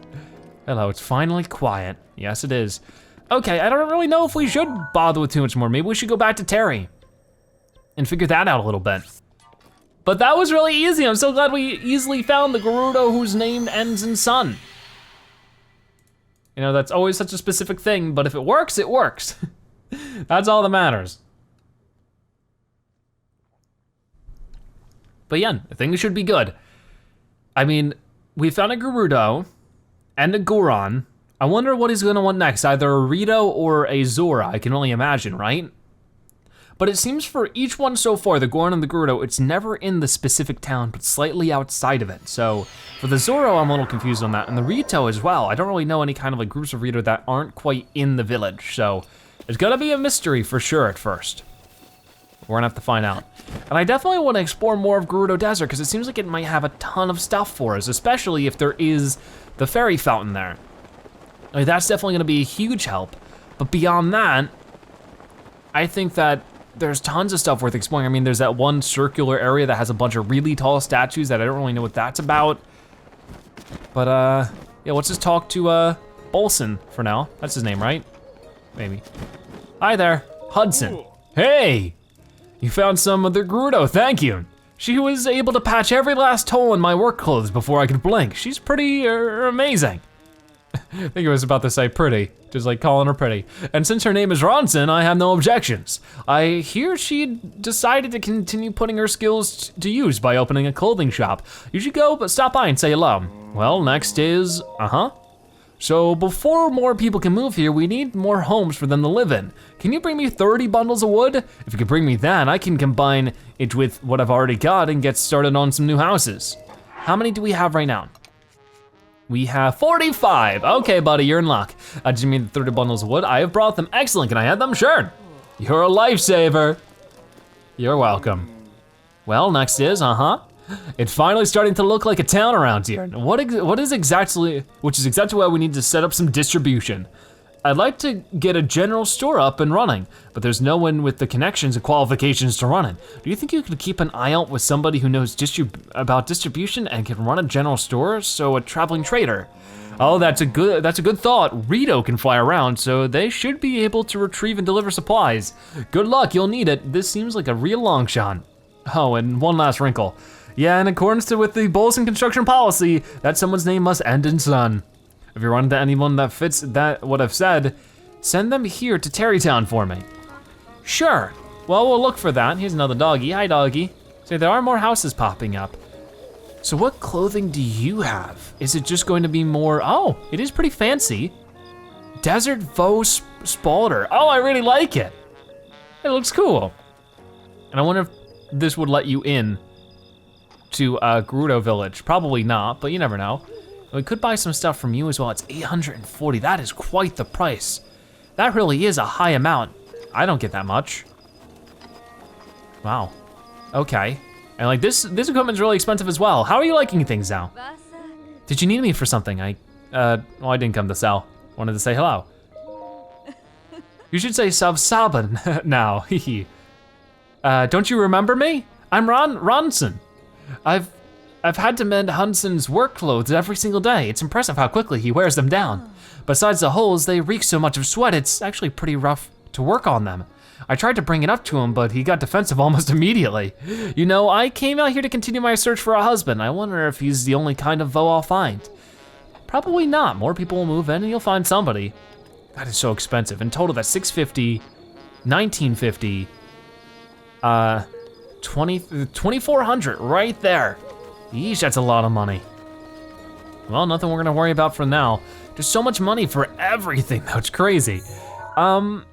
Hello, it's finally quiet. Yes, it is. Okay, I don't really know if we should bother with too much more. Maybe we should go back to Tarrey and figure that out a little bit. But that was really easy. I'm so glad we easily found the Gerudo whose name ends in sun. You know, that's always such a specific thing, but if it works, it works. That's all that matters. But yeah, things should be good. I mean, we found a Gerudo and a Goron. I wonder what he's gonna want next, either a Rito or a Zora, I can only imagine, right? But it seems for each one so far, the Goron and the Gerudo, it's never in the specific town, but slightly outside of it. So for the Zoro, I'm a little confused on that, and the Rito as well. I don't really know any kind of like groups of Rito that aren't quite in the village, so it's gonna be a mystery for sure at first. We're gonna have to find out. And I definitely wanna explore more of Gerudo Desert, because it seems like it might have a ton of stuff for us, especially if there is the fairy fountain there. I mean, that's definitely gonna be a huge help. But beyond that, I think that there's tons of stuff worth exploring. I mean, there's that one circular area that has a bunch of really tall statues that I don't really know what that's about. But yeah, let's just talk to Bolson for now. That's his name, right? Maybe. Hi there, Hudson. Hey, you found some of the Gerudo, thank you. She was able to patch every last hole in my work clothes before I could blink. She's pretty amazing. I think it was about to say pretty, just like calling her pretty. And since her name is Ronson, I have no objections. I hear she decided to continue putting her skills to use by opening a clothing shop. You should go, but stop by and say hello. Well, next is, So before more people can move here, we need more homes for them to live in. Can you bring me 30 bundles of wood? If you can bring me that, I can combine it with what I've already got and get started on some new houses. How many do we have right now? We have 45. Okay, buddy, you're in luck. Did you mean the 30 bundles of wood? I have brought them. Excellent, can I have them? Sure. You're a lifesaver. You're welcome. Well, next is, It's finally starting to look like a town around here. Which is exactly why we need to set up some distribution. I'd like to get a general store up and running, but there's no one with the connections and qualifications to run it. Do you think you could keep an eye out with somebody who knows about distribution and can run a general store? So a traveling trader. Oh, that's a good thought. Rito can fly around, so they should be able to retrieve and deliver supplies. Good luck, you'll need it. This seems like a real long shot. Oh, and one last wrinkle. Yeah, in accordance with the Bolson construction policy, that someone's name must end in son. If you run into anyone that fits what I've said, send them here to Tarreytown for me. Sure, well, we'll look for that. Here's another doggy, hi doggy. So there are more houses popping up. So what clothing do you have? Is it just going to be more, oh, it is pretty fancy. Desert Vaux Spalter, oh, I really like it. It looks cool. And I wonder if this would let you in to Gerudo Village. Probably not, but you never know. We could buy some stuff from you as well. It's 840, that is quite the price. That really is a high amount. I don't get that much. Wow, okay. And like this equipment's really expensive as well. How are you liking things now? Did you need me for something? Well, I didn't come to sell. Wanted to say hello. You should say Saban now, don't you remember me? I'm Ronson. I've had to mend Hudson's work clothes every single day. It's impressive how quickly he wears them down. Besides the holes, they reek so much of sweat, it's actually pretty rough to work on them. I tried to bring it up to him, but he got defensive almost immediately. You know, I came out here to continue my search for a husband. I wonder if he's the only kind of Vo I'll find. Probably not. More people will move in and you'll find somebody. That is so expensive. In total, that's 650, 1950, 2400 right there. Yeesh, that's a lot of money. Well, nothing we're gonna worry about for now. There's so much money for everything, though, it's crazy. Well,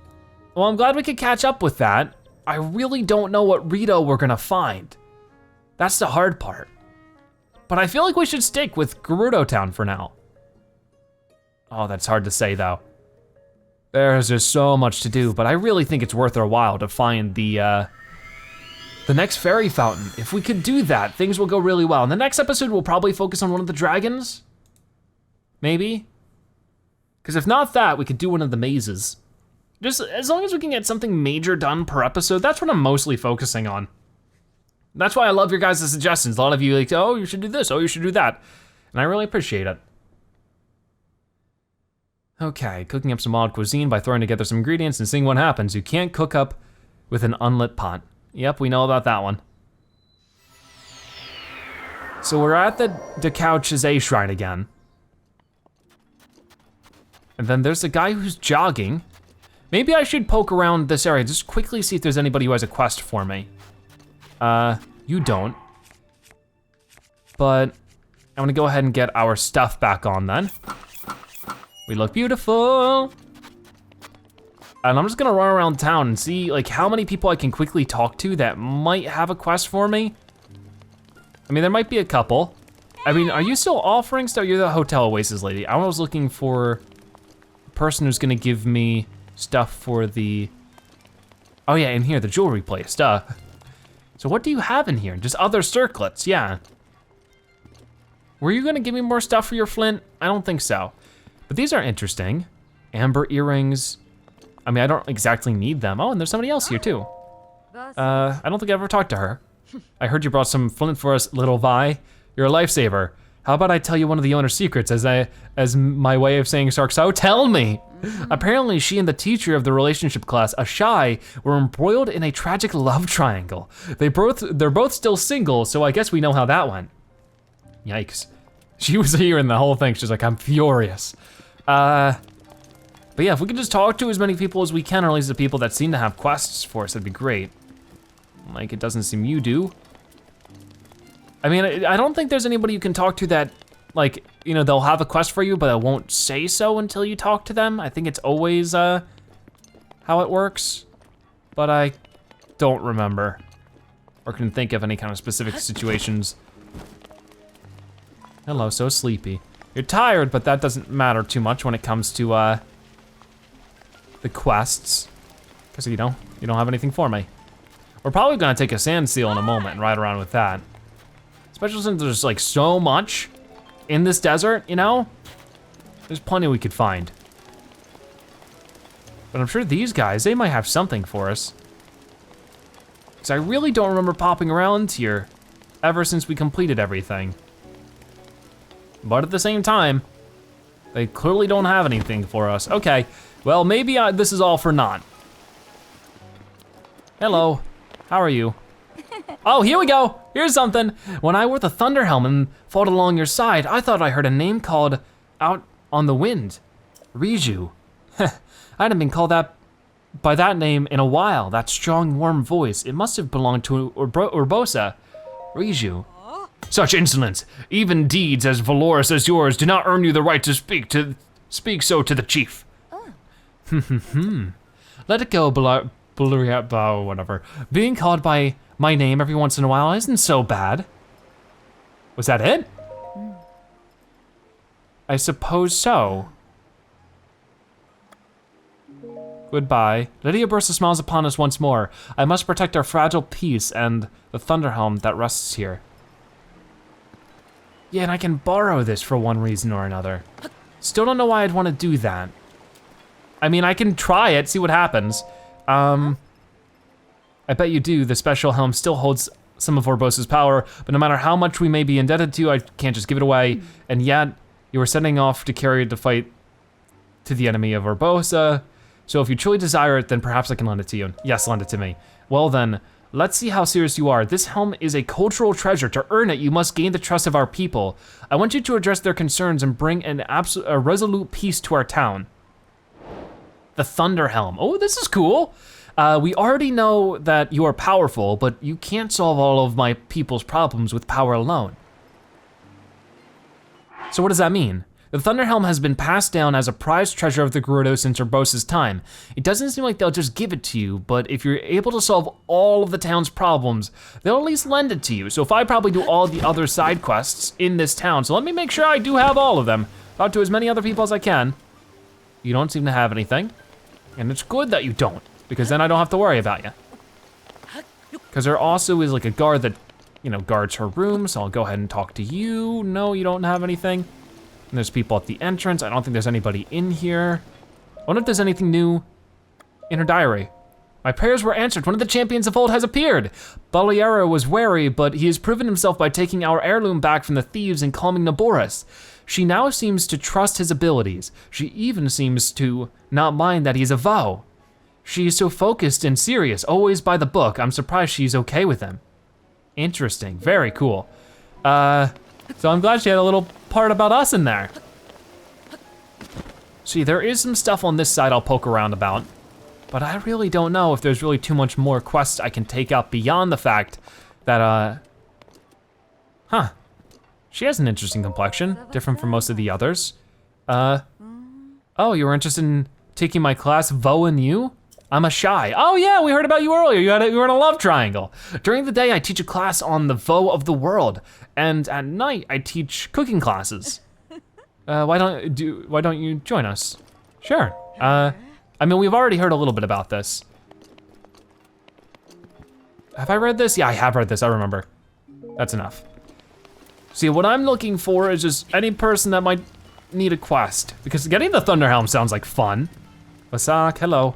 I'm glad we could catch up with that. I really don't know what Rito we're gonna find. That's the hard part. But I feel like we should stick with Gerudo Town for now. Oh, that's hard to say though. There's just so much to do, but I really think it's worth our while to find the The next fairy fountain. If we could do that, things will go really well. In the next episode, we'll probably focus on one of the dragons. Maybe. Because if not that, we could do one of the mazes. Just as long as we can get something major done per episode, that's what I'm mostly focusing on. That's why I love your guys' suggestions. A lot of you like, oh, you should do this, oh, you should do that. And I really appreciate it. Okay, cooking up some odd cuisine by throwing together some ingredients and seeing what happens. You can't cook up with an unlit pot. Yep, we know about that one. So we're at the Dekauch's shrine again. And then there's a guy who's jogging. Maybe I should poke around this area, just quickly see if there's anybody who has a quest for me. You don't. But I'm gonna go ahead and get our stuff back on then. We look beautiful. And I'm just gonna run around town and see like how many people I can quickly talk to that might have a quest for me. I mean, there might be a couple. I mean, are you still offering stuff? You're the Hotel Oasis lady. I was looking for a person who's gonna give me stuff for the, oh yeah, in here, the jewelry place, duh. So what do you have in here? Just other circlets, yeah. Were you gonna give me more stuff for your flint? I don't think so. But these are interesting. Amber earrings. I mean, I don't exactly need them. Oh, and there's somebody else here too. I don't think I ever talked to her. I heard you brought some flint for us, little Vi. You're a lifesaver. How about I tell you one of the owner's secrets as my way of saying Sark, so tell me. Apparently she and the teacher of the relationship class, Ashai, were embroiled in a tragic love triangle. They're both still single, so I guess we know how that went. Yikes. She was hearing the whole thing, she's like, I'm furious. But yeah, if we can just talk to as many people as we can, or at least the people that seem to have quests for us, that'd be great. Like, it doesn't seem you do. I mean, I don't think there's anybody you can talk to that, like, you know, they'll have a quest for you, but it won't say so until you talk to them. I think it's always how it works, but I don't remember, or can think of any kind of specific situations. Hello, so sleepy. You're tired, but that doesn't matter too much when it comes to the quests, because you don't have anything for me. We're probably gonna take a sand seal in a moment and ride around with that. Especially since there's like so much in this desert, you know? There's plenty we could find. But I'm sure these guys, they might have something for us. Because I really don't remember popping around here ever since we completed everything. But at the same time, they clearly don't have anything for us. Okay, well maybe this is all for naught. Hello, how are you? Oh, here we go, here's something. When I wore the Thunder Helm and fought along your side, I thought I heard a name called Out on the Wind. Riju. I hadn't been called that by that name in a while, that strong, warm voice. It must have belonged to Urbosa. Riju. Such insolence, even deeds as valorous as yours do not earn you the right to speak so to the chief. Let it go, whatever. Being called by my name every once in a while isn't so bad. Was that it? I suppose so. Goodbye. Lydia Bursa smiles upon us once more. I must protect our fragile peace and the Thunderhelm that rests here. Yeah, and I can borrow this for one reason or another. Still don't know why I'd want to do that. I mean, I can try it, see what happens. I bet you do. The special helm still holds some of Urbosa's power, but no matter how much we may be indebted to you, I can't just give it away. And yet, you were setting off to carry the fight to the enemy of Urbosa. So if you truly desire it, then perhaps I can lend it to you. Yes, lend it to me. Well then, let's see how serious you are. This helm is a cultural treasure. To earn it, you must gain the trust of our people. I want you to address their concerns and bring a resolute peace to our town. The Thunder Helm. Oh, this is cool. We already know that you are powerful, but you can't solve all of my people's problems with power alone. So what does that mean? The Thunderhelm has been passed down as a prized treasure of the Gerudo since Urbosa's time. It doesn't seem like they'll just give it to you, but if you're able to solve all of the town's problems, they'll at least lend it to you. So if I probably do all the other side quests in this town, so let me make sure I do have all of them. Talk to as many other people as I can. You don't seem to have anything, and it's good that you don't, because then I don't have to worry about you. Because there also is like a guard that, you know, guards her room, so I'll go ahead and talk to you. No, you don't have anything. And there's people at the entrance. I don't think there's anybody in here. I wonder if there's anything new in her diary. My prayers were answered. One of the champions of old has appeared. Baliera was wary, but he has proven himself by taking our heirloom back from the thieves and calming Naboris. She now seems to trust his abilities. She even seems to not mind that he's a vow. She is so focused and serious, always by the book. I'm surprised she's okay with him. Interesting, very cool. So I'm glad she had a little part about us in there. See, there is some stuff on this side I'll poke around about, but I really don't know if there's really too much more quests I can take up beyond the fact that, she has an interesting complexion, different from most of the others. Oh, you were interested in taking my class, Vo and you? I'm a shy. Oh yeah, we heard about you earlier. You were in a love triangle. During the day, I teach a class on the Vo of the world, and at night, I teach cooking classes. Why don't you join us? Sure. I mean, we've already heard a little bit about this. Have I read this? Yeah, I have read this, I remember. That's enough. See, what I'm looking for is just any person that might need a quest, because getting the Thunder Helm sounds like fun. Vasak, hello.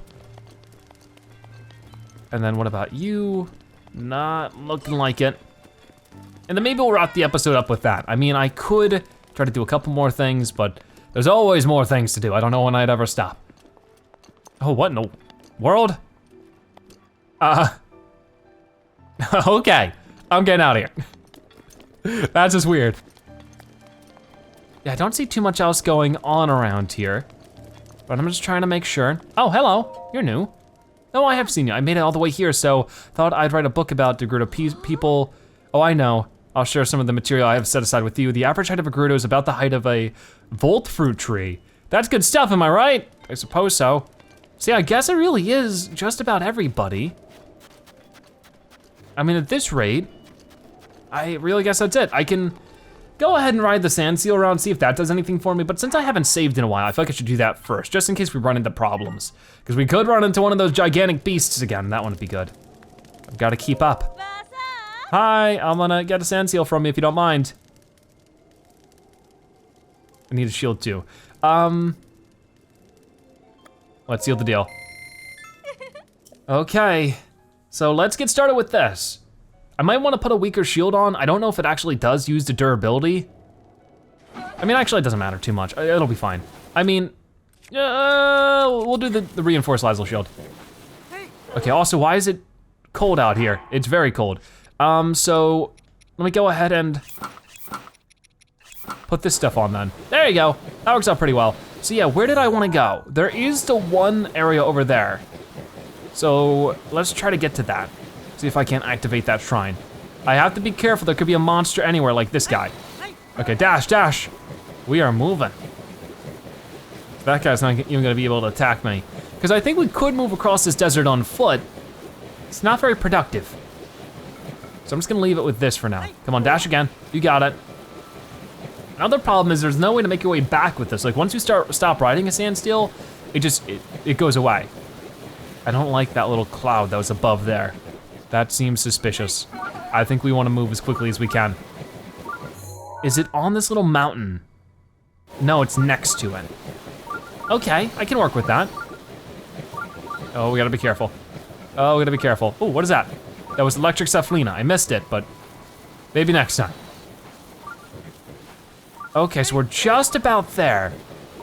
And then what about you? Not looking like it. And then maybe we'll wrap the episode up with that. I mean, I could try to do a couple more things, but there's always more things to do. I don't know when I'd ever stop. Oh, what in the world? Okay, I'm getting out of here. That's just weird. Yeah, I don't see too much else going on around here, but I'm just trying to make sure. Oh, hello, you're new. No, I have seen you. I made it all the way here, so thought I'd write a book about the Gerudo people. Oh, I know. I'll share some of the material I have set aside with you. The average height of a Gerudo is about the height of a volt fruit tree. That's good stuff, am I right? I suppose so. See, I guess it really is just about everybody. I mean, at this rate, I really guess that's it. I can go ahead and ride the sand seal around, see if that does anything for me, but since I haven't saved in a while, I feel like I should do that first, just in case we run into problems. Because we could run into one of those gigantic beasts again, and that wouldn't be good. I've gotta keep up. Hi, I'm gonna get a sand seal from you if you don't mind. I need a shield too. Let's seal the deal. Okay, so let's get started with this. I might wanna put a weaker shield on. I don't know if it actually does use the durability. I mean, actually it doesn't matter too much. It'll be fine. I mean, we'll do the reinforced Lazo shield. Okay, also, why is it cold out here? It's very cold. So let me go ahead and put this stuff on then. There you go, that works out pretty well. So yeah, where did I wanna go? There is the one area over there. So let's try to get to that. See if I can't activate that shrine. I have to be careful, there could be a monster anywhere like this guy. Okay, dash, dash. We are moving. That guy's not even gonna be able to attack me. Because I think we could move across this desert on foot. It's not very productive. So I'm just gonna leave it with this for now. Come on, dash again, you got it. Another problem is there's no way to make your way back with this. Like once you stop riding a sand steel, it goes away. I don't like that little cloud that was above there. That seems suspicious. I think we wanna move as quickly as we can. Is it on this little mountain? No, it's next to it. Okay, I can work with that. Oh, we gotta be careful. Oh, we gotta be careful. Oh, what is that? That was electric Cephalina. I missed it, but maybe next time. Okay, so we're just about there.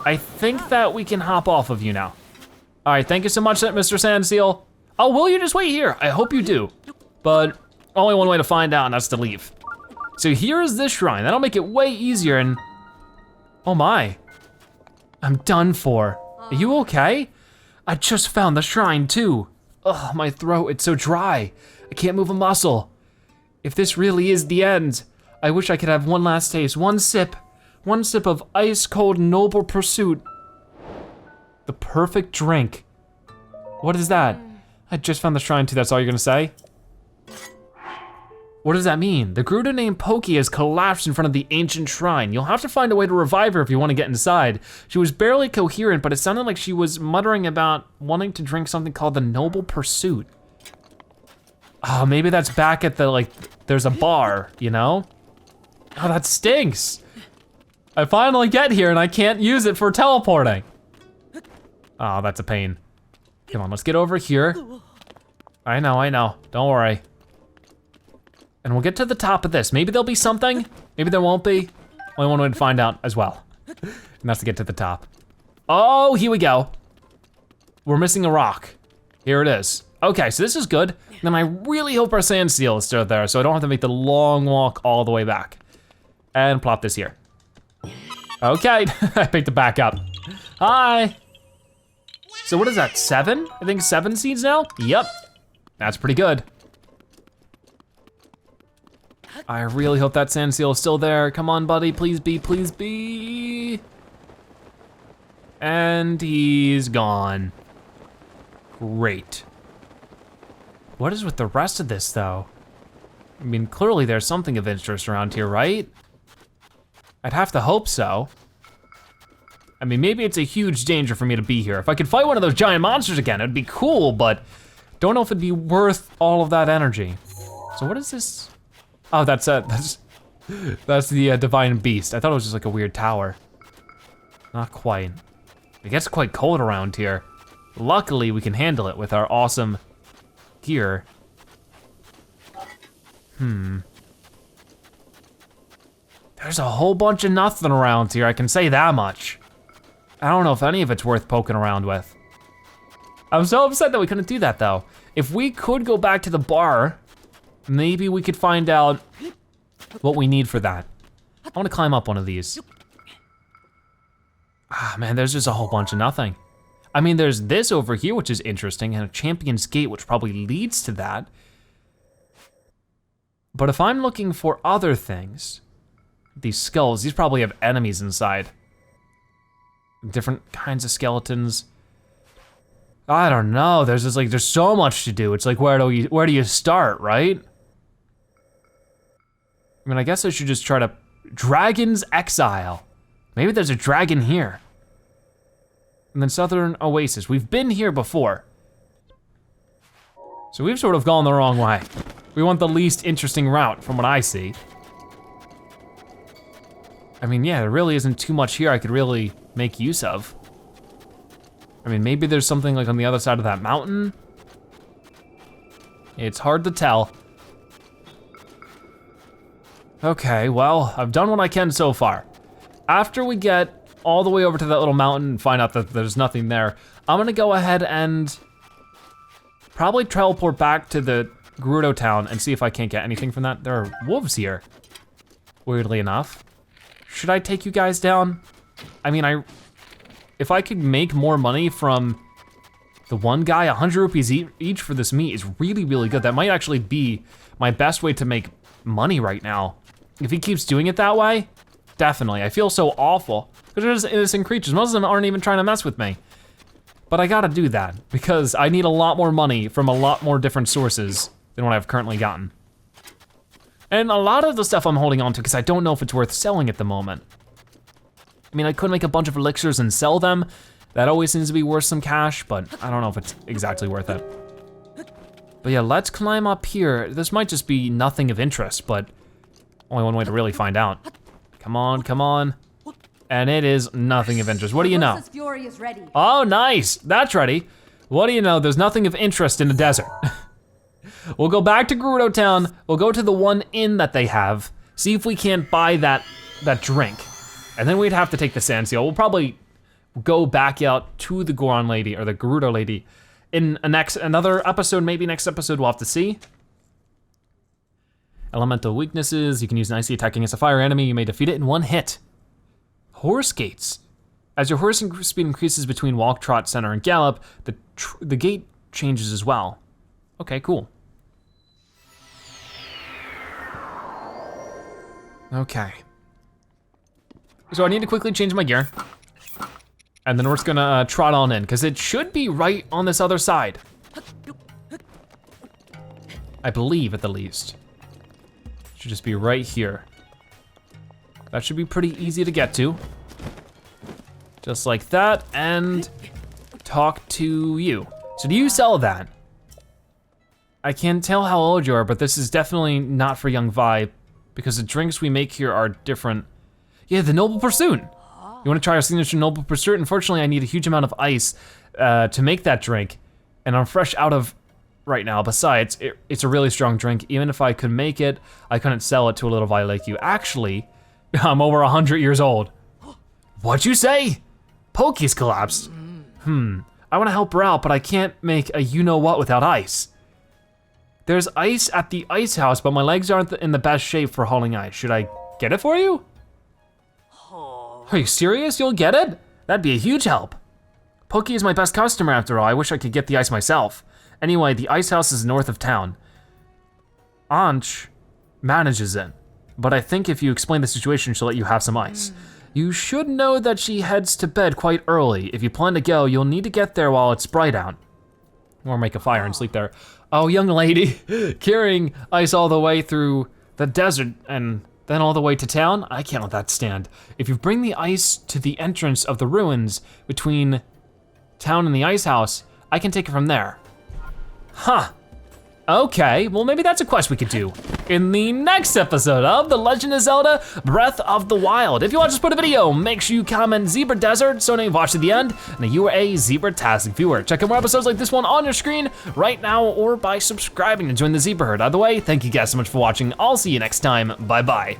I think that we can hop off of you now. All right, thank you so much, Mr. Sandseal. Oh, will you just wait here? I hope you do. But only one way to find out, and that's to leave. So here is this shrine. That'll make it way easier and, oh my. I'm done for. Are you okay? I just found the shrine too. Ugh, my throat, it's so dry. I can't move a muscle. If this really is the end, I wish I could have one last taste, one sip of ice cold noble pursuit. The perfect drink. What is that? I just found the shrine too, that's all you're gonna say? What does that mean? The Gerudo named Pokey has collapsed in front of the ancient shrine. You'll have to find a way to revive her if you want to get inside. She was barely coherent, but it sounded like she was muttering about wanting to drink something called the Noble Pursuit. Oh, maybe that's back at the, like, there's a bar, you know? Oh, that stinks. I finally get here and I can't use it for teleporting. Oh, that's a pain. Come on, let's get over here. I know, don't worry. And we'll get to the top of this. Maybe there'll be something, maybe there won't be. Only one way to find out as well. And that's to get to the top. Oh, here we go. We're missing a rock. Here it is. Okay, so this is good. And I really hope our sand seal is still there so I don't have to make the long walk all the way back. And plop this here. Okay, I picked it back up. Hi. So what is that, 7? I think 7 seeds now? Yep, that's pretty good. I really hope that sand seal is still there. Come on, buddy, please be, please be. And he's gone. Great. What is with the rest of this though? I mean, clearly there's something of interest around here, right? I'd have to hope so. I mean, maybe it's a huge danger for me to be here. If I could fight one of those giant monsters again, it'd be cool, but don't know if it'd be worth all of that energy. So what is this? Oh, that's the divine beast. I thought it was just like a weird tower. Not quite. It gets quite cold around here. Luckily, we can handle it with our awesome gear. There's a whole bunch of nothing around here, I can say that much. I don't know if any of it's worth poking around with. I'm so upset that we couldn't do that though. If we could go back to the bar, maybe we could find out what we need for that. I wanna climb up one of these. Ah man, there's just a whole bunch of nothing. I mean, there's this over here, which is interesting, and a champion's gate, which probably leads to that. But if I'm looking for other things, these skulls, these probably have enemies inside. Different kinds of skeletons. I don't know, there's just like, there's so much to do. It's like, where do you start, right? I mean, I guess I should just try to, Dragon's Exile. Maybe there's a dragon here. And then Southern Oasis, we've been here before. So we've sort of gone the wrong way. We want the least interesting route from what I see. I mean, yeah, there really isn't too much here I could really make use of. I mean, maybe there's something like on the other side of that mountain. It's hard to tell. Okay, well, I've done what I can so far. After we get all the way over to that little mountain and find out that there's nothing there, I'm gonna go ahead and probably teleport back to the Gerudo town and see if I can't get anything from that. There are wolves here, weirdly enough. Should I take you guys down? I mean, if I could make more money from the one guy, 100 rupees each for this meat is really, really good. That might actually be my best way to make money right now. If he keeps doing it that way, definitely. I feel so awful, because there's innocent creatures. Most of them aren't even trying to mess with me. But I gotta do that, because I need a lot more money from a lot more different sources than what I've currently gotten. And a lot of the stuff I'm holding on to, because I don't know if it's worth selling at the moment. I mean, I could make a bunch of elixirs and sell them. That always seems to be worth some cash, but I don't know if it's exactly worth it. But yeah, let's climb up here. This might just be nothing of interest, but only one way to really find out. Come on, come on. And it is nothing of interest. What do you know? Oh, nice, that's ready. What do you know, there's nothing of interest in the desert. We'll go back to Gerudo Town, we'll go to the one inn that they have, see if we can't buy that drink. And then we'd have to take the sand seal. We'll probably go back out to the Goron lady, or the Gerudo lady, in another episode, maybe next episode, we'll have to see. Elemental weaknesses, you can use an icy attack against a fire enemy, you may defeat it in one hit. Horse gates. As your horse speed increases between walk, trot, center, and gallop, the gate changes as well. Okay, cool. Okay. So I need to quickly change my gear. And then we're just gonna trot on in, because it should be right on this other side. I believe, at the least. Should just be right here. That should be pretty easy to get to. Just like that, and talk to you. So do you sell that? I can't tell how old you are, but this is definitely not for young Vi, because the drinks we make here are different. Yeah, the Noble Pursuit. You wanna try our signature Noble Pursuit? Unfortunately, I need a huge amount of ice to make that drink, and I'm fresh out of right now. Besides, it's a really strong drink. Even if I could make it, I couldn't sell it to a little Vi like you. Actually, I'm over 100 years old. What'd you say? Pokey's collapsed. I wanna help her out, but I can't make a you-know-what without ice. There's ice at the ice house, but my legs aren't in the best shape for hauling ice. Should I get it for you? Are you serious? You'll get it? That'd be a huge help. Pokey is my best customer after all. I wish I could get the ice myself. Anyway, the ice house is north of town. Anch manages it, but I think if you explain the situation, she'll let you have some ice. You should know that she heads to bed quite early. If you plan to go, you'll need to get there while it's bright out. Or make a fire and sleep there. Oh, young lady, carrying ice all the way through the desert and then all the way to town? I can't let that stand. If you bring the ice to the entrance of the ruins between town and the ice house, I can take it from there. Huh. Okay, well maybe that's a quest we could do in the next episode of The Legend of Zelda Breath of the Wild. If you watch this part of the video, make sure you comment Zebra Desert so now you've watched to the end and you are a Zebra-tastic viewer. Check out more episodes like this one on your screen right now or by subscribing to join the Zebra Herd. Either way, thank you guys so much for watching. I'll see you next time, bye-bye.